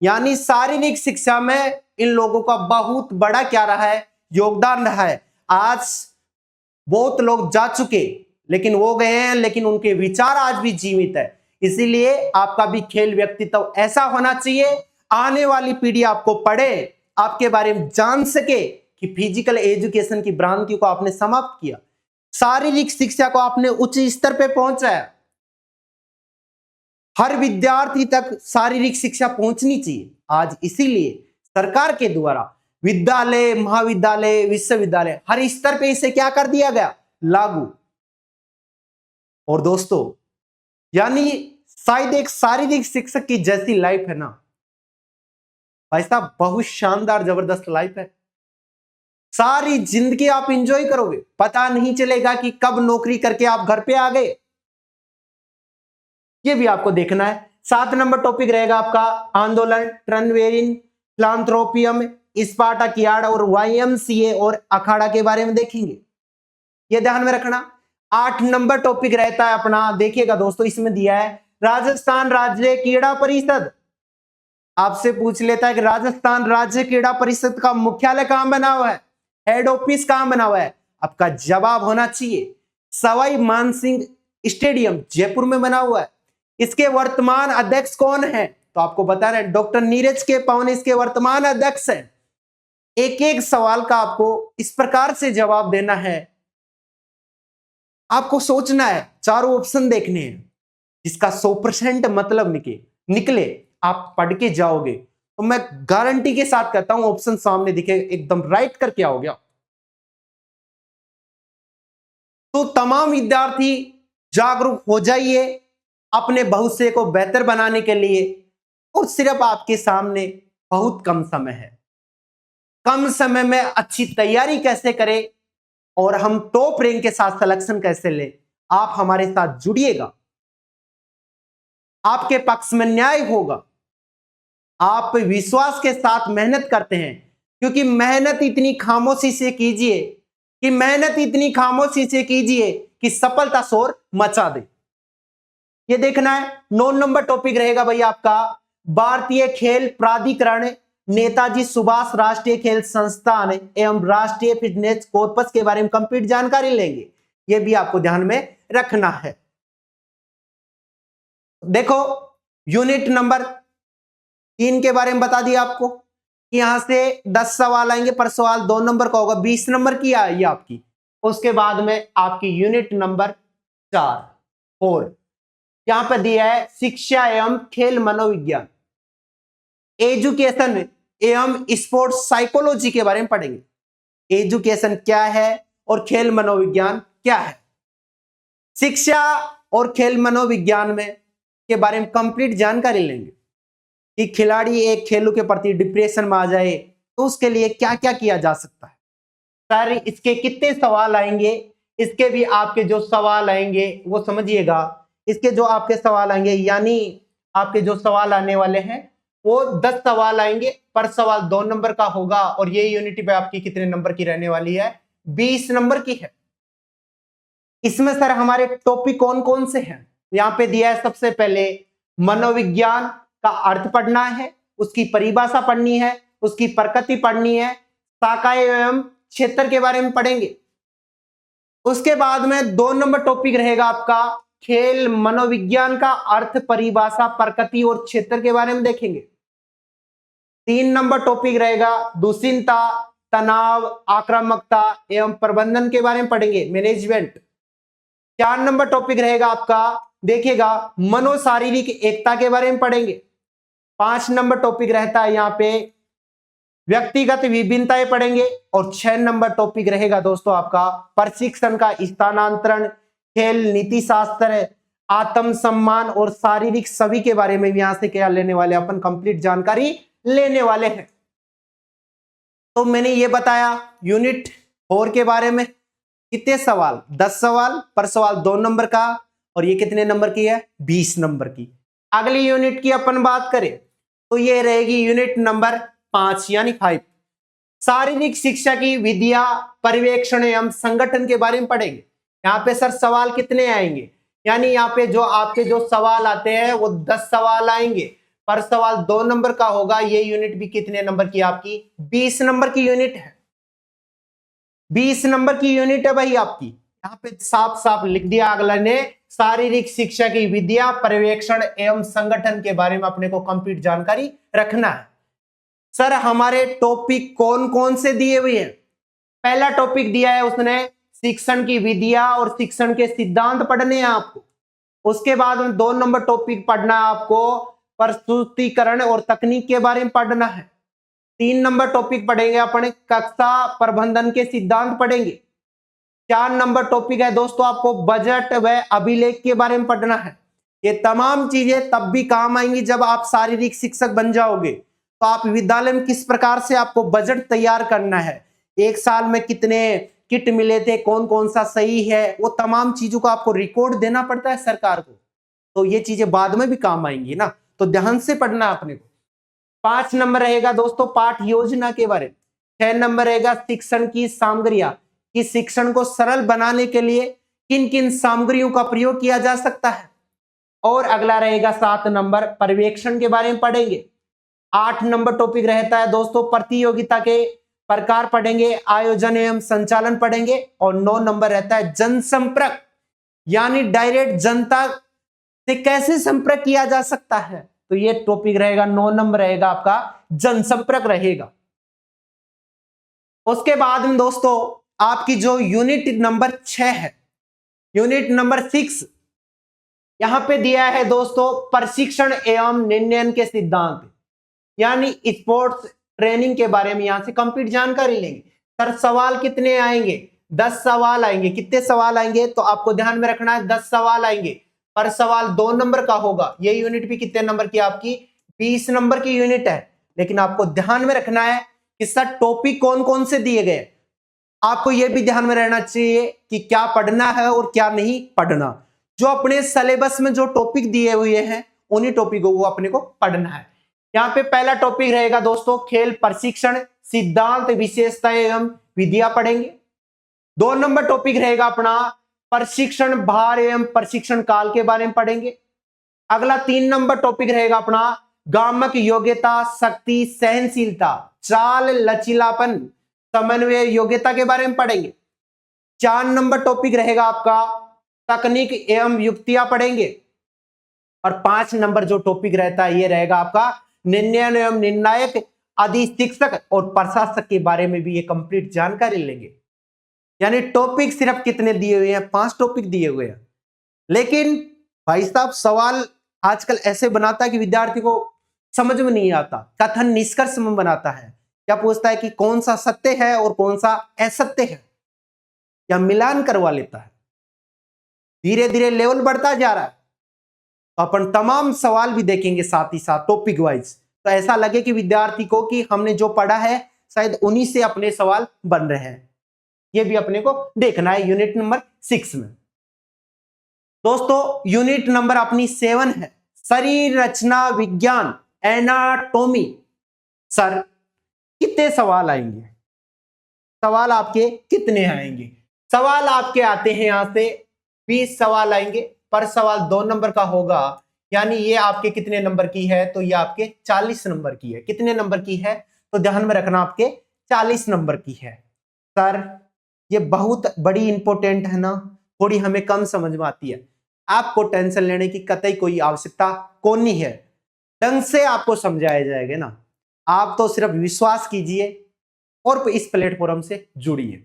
यानी शारीरिक शिक्षा में इन लोगों का बहुत बड़ा क्या रहा है, योगदान रहा है। आज बहुत लोग जा चुके लेकिन वो गए हैं, लेकिन उनके विचार आज भी जीवित है। इसीलिए आपका भी खेल व्यक्तित्व ऐसा होना चाहिए, आने वाली पीढ़ी आपको पढ़े, आपके बारे में जान सके कि फिजिकल एजुकेशन की भ्रांतियों को आपने समाप्त किया, शारीरिक शिक्षा को आपने उच्च स्तर पे पहुंचाया। हर विद्यार्थी तक शारीरिक शिक्षा पहुंचनी चाहिए। आज इसीलिए सरकार के द्वारा विद्यालय, महाविद्यालय, विश्वविद्यालय हर स्तर पे इसे क्या कर दिया गया, लागू। और दोस्तों यानी शायद एक शारीरिक शिक्षक की जैसी लाइफ है ना भाई साहब, बहुत शानदार जबरदस्त लाइफ है। सारी जिंदगी आप एंजॉय करोगे, पता नहीं चलेगा कि कब नौकरी करके आप घर पे आ गए। ये भी आपको देखना है। 7 नंबर टॉपिक रहेगा आपका आंदोलन, ट्रनवेरिन, फिलांथ्रोपियम, स्पार्टा कियाड और YMCA और अखाड़ा के बारे में देखेंगे, ये ध्यान में रखना। 8 नंबर टॉपिक रहता है अपना, देखिएगा दोस्तों, इसमें दिया है राजस्थान राज्य क्रीड़ा परिषद। आपसे पूछ लेता है कि राजस्थान राज्य क्रीड़ा परिषद का मुख्यालय कहां बना हुआ है, हेड ऑफिस कहां बना हुआ है। आपका जवाब होना चाहिए सवाई मानसिंह स्टेडियम जयपुर में बना हुआ है। इसके वर्तमान अध्यक्ष कौन है, तो आपको बताना है डॉक्टर नीरज के पवन इसके वर्तमान अध्यक्ष हैं। एक एक सवाल का आपको इस प्रकार से जवाब देना है, आपको सोचना है, चारों ऑप्शन देखने हैं, जिसका 100% मतलब निकले आप पढ़ के जाओगे तो मैं गारंटी के साथ कहता हूं ऑप्शन सामने दिखे एकदम राइट करके आओगे। तो तमाम विद्यार्थी जागरूक हो जाइए अपने भविष्य को बेहतर बनाने के लिए। और सिर्फ आपके सामने बहुत कम समय है, कम समय में अच्छी तैयारी कैसे करें और हम टॉप रैंक के साथ सिलेक्शन कैसे लें, आप हमारे साथ जुड़िएगा, आपके पक्ष में न्याय होगा। आप विश्वास के साथ मेहनत करते हैं, क्योंकि मेहनत इतनी खामोशी से कीजिए कि सफलता शोर मचा दे। ये देखना है। 9 नंबर टॉपिक रहेगा भाई आपका भारतीय खेल प्राधिकरण, नेताजी सुभाष राष्ट्रीय खेल संस्थान एवं राष्ट्रीय फिटनेस कॉर्पस के बारे में कंप्लीट जानकारी लेंगे। ये भी आपको ध्यान में रखना है। देखो यूनिट नंबर 3 के बारे में बता दिया आपको कि यहां से 10 सवाल आएंगे, पर सवाल 2 नंबर का होगा, 20 नंबर की आई आपकी। उसके बाद में आपकी यूनिट नंबर 4 यहां पर दिया है शिक्षा एवं खेल मनोविज्ञान, एजुकेशन एवं स्पोर्ट्स साइकोलॉजी के बारे में पढ़ेंगे। एजुकेशन क्या है और खेल मनोविज्ञान क्या है। शिक्षा और खेल मनोविज्ञान में के बारे में कंप्लीट जानकारी लेंगे कि खिलाड़ी एक खेलों के प्रति डिप्रेशन में आ जाए तो उसके लिए क्या क्या किया जा सकता है। सर इसके कितने सवाल आएंगे, इसके भी आपके जो सवाल आएंगे वो समझिएगा। इसके जो आपके सवाल आएंगे यानी आपके जो सवाल आने वाले हैं वो 10 सवाल आएंगे, पर सवाल 2 नंबर का होगा। और ये यूनिटी पे आपकी कितने नंबर की रहने वाली है, 20 नंबर की है। इसमें सर हमारे टॉपिक कौन कौन से हैं, यहाँ पे दिया है सबसे पहले मनोविज्ञान का अर्थ पढ़ना है, उसकी परिभाषा पढ़नी है, उसकी प्रकृति पढ़नी है, शाखा एवं क्षेत्र के बारे में पढ़ेंगे। उसके बाद में 2 नंबर टॉपिक रहेगा आपका खेल मनोविज्ञान का अर्थ, परिभाषा, प्रकृति और क्षेत्र के बारे में देखेंगे। 3 नंबर टॉपिक रहेगा दुश्चिंता, तनाव, आक्रामकता एवं प्रबंधन के बारे में पढ़ेंगे, मैनेजमेंट। 4 नंबर टॉपिक रहेगा आपका देखिएगा मनोशारीरिक एकता के बारे में पढ़ेंगे। 5 नंबर टॉपिक रहता है यहाँ पे व्यक्तिगत विभिन्नताएं पढ़ेंगे। और 6 नंबर टॉपिक रहेगा दोस्तों आपका प्रशिक्षण का स्थानांतरण, खेल नीति शास्त्र, आत्म सम्मान और शारीरिक सभी के बारे में यहां से क्या लेने वाले अपन कंप्लीट जानकारी लेने वाले हैं। तो मैंने ये बताया यूनिट 4 के बारे में कितने सवाल, 10 सवाल, पर सवाल 2 नंबर का, और ये कितने नंबर की है, 20 नंबर की। अगली यूनिट की अपन बात करें तो ये रहेगी यूनिट नंबर 5 यानी 5, शारीरिक शिक्षा की विधिया, पर्यवेक्षण एवं संगठन के बारे में पढ़ेंगे। यहाँ पे सर सवाल कितने आएंगे, यानी यहाँ पे जो आपके जो सवाल आते हैं वो 10 सवाल आएंगे, पर सवाल 2 नंबर का होगा। ये यूनिट भी कितने नंबर की आपकी 20 नंबर की यूनिट है, 20 नंबर की यूनिट है भाई आपकी। यहाँ पे साफ साफ लिख दिया अगला ने, शारीरिक शिक्षा की विद्या, पर्यवेक्षण एवं संगठन के बारे में अपने को कंप्लीट जानकारी रखना है। सर हमारे टॉपिक कौन कौन से दिए हुए हैं? पहला टॉपिक दिया है उसने शिक्षण की विधियां और शिक्षण के सिद्धांत पढ़ने हैं आपको। उसके बाद में 2 नंबर टॉपिक पढ़ना है आपको, प्रस्तुतिकरण और तकनीक के बारे में पढ़ना है। 3 नंबर टॉपिक पढ़ेंगे अपने कक्षा प्रबंधन के सिद्धांत पढ़ेंगे। 4 नंबर टॉपिक है दोस्तों आपको बजट व अभिलेख के बारे में पढ़ना है। ये तमाम चीजें तब भी काम आएंगी जब आप शारीरिक शिक्षक बन जाओगे। तो आप विद्यालय में किस प्रकार से आपको बजट तैयार करना है, एक साल में कितने किट मिले थे, कौन कौन सा सही है, वो तमाम चीजों को आपको रिकॉर्ड देना पड़ता है सरकार को। तो ये चीजें बाद में भी काम आएंगी ना, तो ध्यान से पढ़ना अपने को। 5 नंबर रहेगा दोस्तों पाठ योजना के बारे में। 6 नंबर रहेगा शिक्षण की सामग्रियां, कि शिक्षण को सरल बनाने के लिए किन किन सामग्रियों का प्रयोग किया जा सकता है। और अगला रहेगा 7 नंबर पर्यवेक्षण के बारे में पढ़ेंगे। 8 नंबर टॉपिक रहता है दोस्तों प्रतियोगिता के प्रकार पढ़ेंगे, आयोजन एवं संचालन पढ़ेंगे। और 9 नंबर रहता है जनसंपर्क, यानी डायरेक्ट जनता से कैसे संपर्क किया जा सकता है। तो ये टॉपिक रहेगा 9 नंबर रहेगा आपका जनसंपर्क रहेगा। उसके बाद में दोस्तों आपकी जो यूनिट नंबर 6 है, यूनिट नंबर 6 यहां पे दिया है दोस्तों प्रशिक्षण एवं निर्णय के सिद्धांत, यानी स्पोर्ट्स ट्रेनिंग के बारे में यहां से कंप्लीट जानकारी लेंगे। सर सवाल कितने आएंगे? 10 सवाल आएंगे। कितने सवाल आएंगे तो आपको ध्यान में रखना है, 10 सवाल आएंगे, पर सवाल 2 नंबर का होगा। ये यूनिट भी कितने नंबर की आपकी 20 नंबर की यूनिट है। लेकिन आपको ध्यान में रखना है कि सर टॉपिक कौन कौन से दिए गए, आपको यह भी ध्यान में रहना चाहिए कि क्या पढ़ना है और क्या नहीं पढ़ना। जो अपने सिलेबस में जो टॉपिक दिए हुए हैं उन्हीं टॉपिकों को अपने को पढ़ना है। यहाँ पे पहला टॉपिक रहेगा दोस्तों खेल प्रशिक्षण सिद्धांत विशेषताएं एवं विधियां पढ़ेंगे। 2 नंबर टॉपिक रहेगा अपना प्रशिक्षण भार एवं प्रशिक्षण काल के बारे में पढ़ेंगे। अगला 3 नंबर टॉपिक रहेगा अपना गामक योग्यता, शक्ति, सहनशीलता, चाल, लचीलापन, समन्वय योग्यता के बारे में पढ़ेंगे। 4 नंबर टॉपिक रहेगा आपका तकनीक एवं युक्तियां पढ़ेंगे। और 5 नंबर जो टॉपिक रहता है ये रहेगा आपका निर्णय एवं निर्णायक, अधिशिक्षक और प्रशासक के बारे में भी ये कंप्लीट जानकारी लेंगे। यानी टॉपिक सिर्फ कितने दिए हुए हैं? 5 टॉपिक दिए हुए हैं। लेकिन भाई साहब सवाल आजकल ऐसे बनाता है कि विद्यार्थी को समझ में नहीं आता, कथन निष्कर्ष में बनाता है। क्या पूछता है कि कौन सा सत्य है और कौन सा असत्य है, या मिलान करवा लेता है। धीरे धीरे लेवल बढ़ता जा रहा है। अपन तमाम सवाल भी देखेंगे साथ ही साथ टॉपिक वाइज, तो ऐसा लगे कि विद्यार्थी को कि हमने जो पढ़ा है शायद उन्हीं से अपने सवाल बन रहे हैं। ये भी अपने को देखना है यूनिट नंबर 6 में। दोस्तों यूनिट नंबर अपनी 7 है शरीर रचना विज्ञान, एनाटॉमी। सर कितने सवाल आएंगे? सवाल आपके कितने आएंगे? सवाल आपके आते हैं यहां से 20 सवाल आएंगे, पर सवाल 2 नंबर का होगा। यानी ये आपके कितने नंबर की है? तो ये आपके 40 नंबर की है। कितने नंबर की है? तो ध्यान में रखना आपके 40 नंबर की है। सर ये बहुत बड़ी इंपॉर्टेंट है ना, थोड़ी हमें कम समझ में आती है। आपको टेंशन लेने की कतई कोई आवश्यकता कौन नहीं है, ढंग से आपको समझाया जाएगा ना। आप तो सिर्फ विश्वास कीजिए और इस प्लेटफॉर्म से जुड़िए।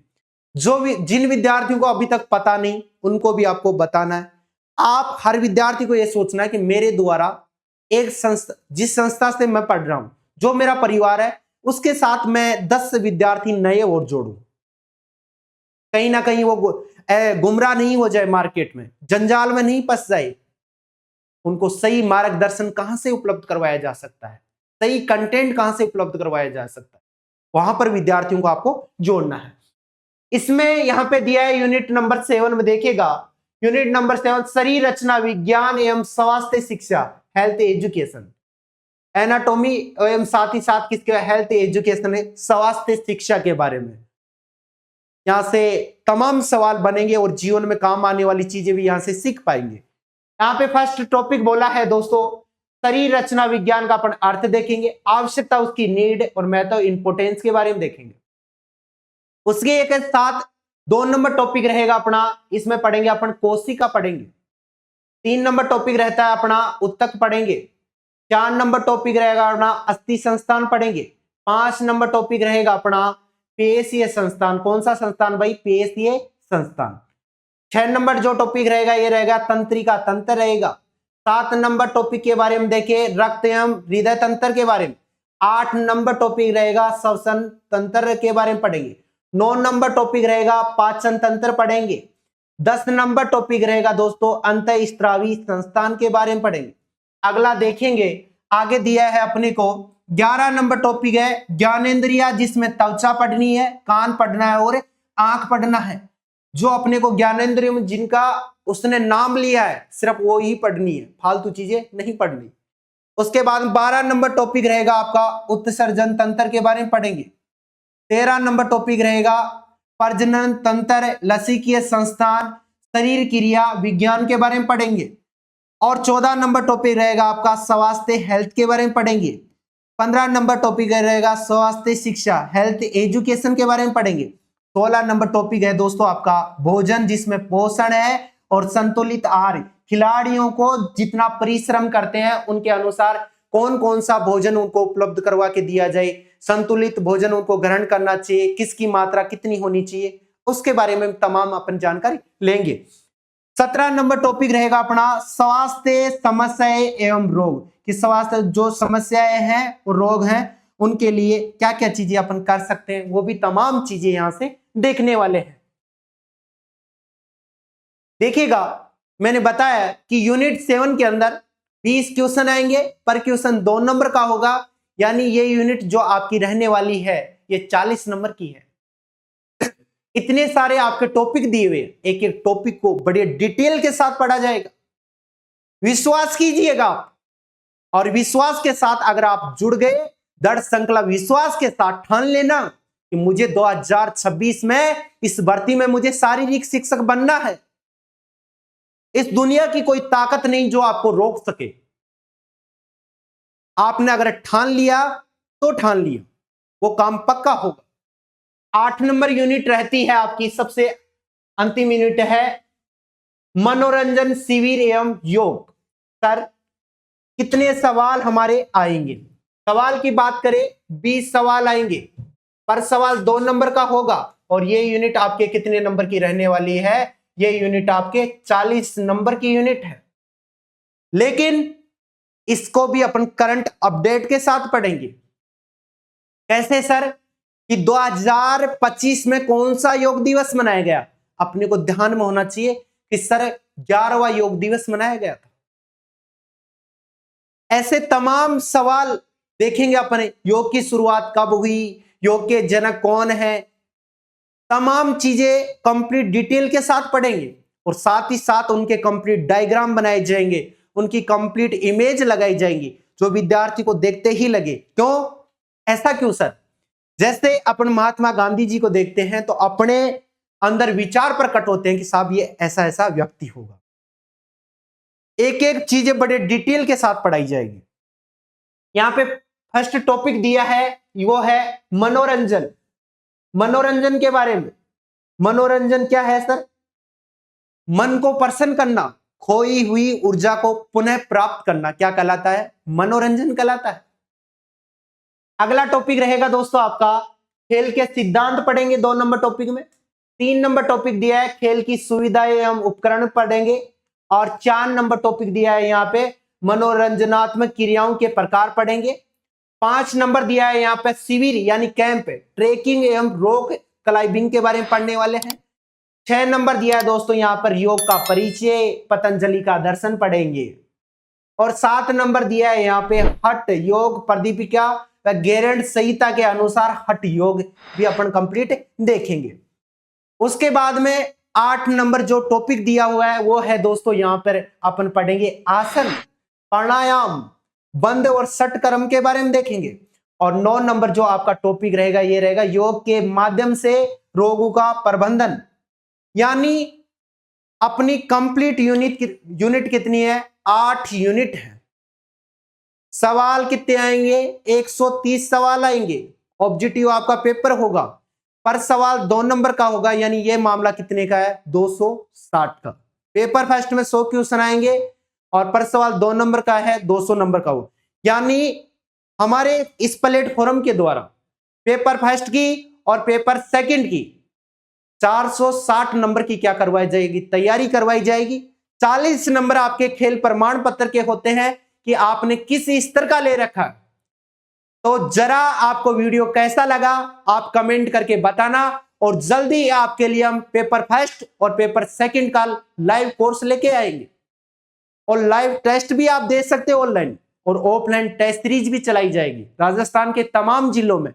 जिन विद्यार्थियों को अभी तक पता नहीं उनको भी आपको बताना है। आप हर विद्यार्थी को यह सोचना है कि मेरे द्वारा एक संस्था, जिस संस्था से मैं पढ़ रहा हूं, जो मेरा परिवार है, उसके साथ मैं 10 विद्यार्थी नए और जोड़ूं। कहीं ना कहीं वो गुमराह नहीं हो जाए, मार्केट में जंजाल में नहीं फंस जाए। उनको सही मार्गदर्शन कहां से उपलब्ध करवाया जा सकता है, सही कंटेंट कहां से उपलब्ध करवाया जा सकता है, वहां पर विद्यार्थियों को आपको जोड़ना है। इसमें यहां पे दिया है यूनिट नंबर 7 में देखिएगा, यूनिट नंबर 7 शरीर रचना विज्ञान एवं स्वास्थ्य शिक्षा, हेल्थ एजुकेशन। एनाटॉमी एवं साथ ही साथ किसके हेल्थ एजुकेशन है, स्वास्थ्य शिक्षा के बारे में। यहाँ से तमाम सवाल बनेंगे और जीवन में काम आने वाली चीजें भी यहाँ से सीख पाएंगे। यहाँ पे फर्स्ट टॉपिक बोला है दोस्तों, शरीर रचना विज्ञान का अपन अर्थ देखेंगे, आवश्यकता उसकी नीड और महत्व इंपोर्टेंस के बारे में देखेंगे। उसके एक साथ 2 नंबर टॉपिक रहेगा अपना, इसमें पढ़ेंगे अपन कोशिका पढ़ेंगे। 3 नंबर टॉपिक रहता है अपना उत्तक पढ़ेंगे। 4 नंबर टॉपिक रहेगा अपना अस्थि संस्थान पढ़ेंगे। 5 नंबर टॉपिक रहेगा अपना पेशीय संस्थान। कौन सा संस्थान भाई? पेशीय संस्थान। 6 नंबर जो टॉपिक रहेगा ये रहेगा तंत्रिका तंत्र रहेगा। 7 नंबर टॉपिक के बारे में देखें रक्त एवं हृदय तंत्र के बारे में। 8 नंबर टॉपिक रहेगा श्वसन तंत्र के बारे में पढ़ेंगे। 9 नंबर टॉपिक रहेगा पाचन तंत्र पढ़ेंगे। 10 नंबर टॉपिक रहेगा दोस्तों अंतःस्त्रावी संस्थान के बारे में पढ़ेंगे। अगला देखेंगे आगे दिया है अपने को 11 नंबर टॉपिक है ज्ञानेंद्रिया, जिसमें त्वचा पढ़नी है, कान पढ़ना है और आंख पढ़ना है। जो अपने को ज्ञानेंद्रिय में जिनका उसने नाम लिया है सिर्फ वो ही पढ़नी है, फालतू चीजें नहीं पढ़नी। उसके बाद 12 नंबर टॉपिक रहेगा आपका उत्सर्जन तंत्र के बारे में पढ़ेंगे। 13 नंबर टॉपिक रहेगा प्रजनन तंत्र, लसीकीय संस्थान, शरीर क्रिया विज्ञान के बारे में पढ़ेंगे। और 14 नंबर टॉपिक रहेगा आपका स्वास्थ्य हेल्थ के बारे में पढ़ेंगे। 15 नंबर टॉपिक रहेगा स्वास्थ्य शिक्षा हेल्थ एजुकेशन के बारे में पढ़ेंगे। 16 नंबर टॉपिक है दोस्तों आपका भोजन, जिसमें पोषण है और संतुलित आहार। खिलाड़ियों को जितना परिश्रम करते हैं उनके अनुसार कौन कौन सा भोजन उनको उपलब्ध करवा के दिया जाए, संतुलित भोजन उनको ग्रहण करना चाहिए, किसकी मात्रा कितनी होनी चाहिए, उसके बारे में तमाम अपन जानकारी लेंगे। 17 नंबर टॉपिक रहेगा अपना स्वास्थ्य समस्याएं एवं रोग, कि स्वास्थ्य जो समस्याएं हैं और रोग हैं उनके लिए क्या क्या चीजें अपन कर सकते हैं, वो भी तमाम चीजें यहां से देखने वाले हैं। देखिएगा मैंने बताया कि यूनिट 7 के अंदर 20 क्वेश्चन आएंगे, पर क्वेश्चन 2 नंबर का होगा, यानी ये यूनिट जो आपकी रहने वाली है ये 40 नंबर की है। इतने सारे आपके टॉपिक दिए हुए, एक एक टॉपिक को बड़े डिटेल के साथ पढ़ा जाएगा। विश्वास कीजिएगा आप, और विश्वास के साथ अगर आप जुड़ गए, दृढ़ संकल्प विश्वास के साथ ठान लेना कि मुझे 2026 में इस भर्ती में मुझे शारीरिक शिक्षक बनना है। इस दुनिया की कोई ताकत नहीं जो आपको रोक सके। आपने अगर ठान लिया तो ठान लिया, वो काम पक्का होगा। 8 नंबर यूनिट रहती है आपकी, सबसे अंतिम यूनिट है मनोरंजन शिविर एवं योग। सर कितने सवाल हमारे आएंगे? सवाल की बात करें 20 सवाल आएंगे, पर सवाल 2 नंबर का होगा। और ये यूनिट आपके कितने नंबर की रहने वाली है? ये यूनिट आपके 40 नंबर की यूनिट है। लेकिन इसको भी अपन करंट अपडेट के साथ पढ़ेंगे। कैसे सर? कि 2025 में कौन सा योग दिवस मनाया गया? अपने को ध्यान में होना चाहिए कि सर 11वां योग दिवस मनाया गया था। ऐसे तमाम सवाल देखेंगे अपने। योग की शुरुआत कब हुई, योग के जनक कौन है, तमाम चीजें कंप्लीट डिटेल के साथ पढ़ेंगे। और साथ ही साथ उनके कंप्लीट डायग्राम बनाए जाएंगे, उनकी कंप्लीट इमेज लगाई जाएंगी, जो विद्यार्थी को देखते ही लगे। क्यों? ऐसा क्यों सर? जैसे अपन महात्मा गांधी जी को देखते हैं तो अपने अंदर विचार प्रकट होते हैं कि साहब ये ऐसा ऐसा व्यक्ति होगा। एक एक चीजें बड़े डिटेल के साथ पढ़ाई जाएगी। यहां पे फर्स्ट टॉपिक दिया है, वो है मनोरंजन। मनोरंजन के बारे में, मनोरंजन क्या है सर? मन को प्रसन्न करना, खोई हुई ऊर्जा को पुनः प्राप्त करना, क्या कहलाता है? मनोरंजन कहलाता है। अगला टॉपिक रहेगा दोस्तों आपका खेल के सिद्धांत पढ़ेंगे 2 नंबर टॉपिक में। 3 नंबर टॉपिक दिया है खेल की सुविधाएं एवं उपकरण पढ़ेंगे। और 4 नंबर टॉपिक दिया है यहाँ पे मनोरंजनात्मक क्रियाओं के प्रकार पढ़ेंगे। 5 नंबर दिया है यहाँ पे शिविर यानी कैंप, ट्रेकिंग एवं रॉक क्लाइंबिंग के बारे में पढ़ने वाले हैं। 6 नंबर दिया है दोस्तों यहाँ पर योग का परिचय, पतंजलि का दर्शन पढ़ेंगे। और 7 नंबर दिया है यहाँ पे हठ योग प्रदीपिका व गेरेंट संहिता के अनुसार हठ योग भी अपन कंप्लीट देखेंगे। उसके बाद में 8 नंबर जो टॉपिक दिया हुआ है वो है दोस्तों यहाँ पर अपन पढ़ेंगे आसन, प्राणायाम, बंद और सट कर्म के बारे में देखेंगे। और 9 नंबर जो आपका टॉपिक रहेगा ये रहेगा योग के माध्यम से रोगों का प्रबंधन, यानी अपनी कंप्लीट यूनिट कितनी है? 8 यूनिट है। सवाल कितने आएंगे? 130 सवाल आएंगे। ऑब्जेक्टिव आपका पेपर होगा, पर सवाल 2 नंबर का होगा, यानी ये मामला कितने का है? 260 का। पेपर फर्स्ट में 100 क्वेश्चन आएंगे और पर सवाल 2 नंबर का है, 200 नंबर का हो। यानी हमारे इस प्लेटफॉर्म के द्वारा पेपर फर्स्ट की और पेपर सेकंड की 460 नंबर की क्या करवाई जाएगी? तैयारी करवाई जाएगी। 40 नंबर आपके खेल प्रमाण पत्र के होते हैं कि आपने किस स्तर का ले रखा। तो जरा आपको वीडियो कैसा लगा आप कमेंट करके बताना, और जल्दी आपके लिए हम पेपर फर्स्ट और पेपर सेकंड का लाइव कोर्स लेके आएंगे, और लाइव टेस्ट भी आप दे सकते हो ऑनलाइन, और ऑफलाइन टेस्ट सीरीज भी चलाई जाएगी राजस्थान के तमाम जिलों में।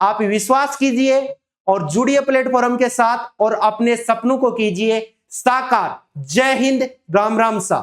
आप विश्वास कीजिए और जुड़िए प्लेटफॉर्म के साथ और अपने सपनों को कीजिए साकार। जय हिंद, राम राम सा।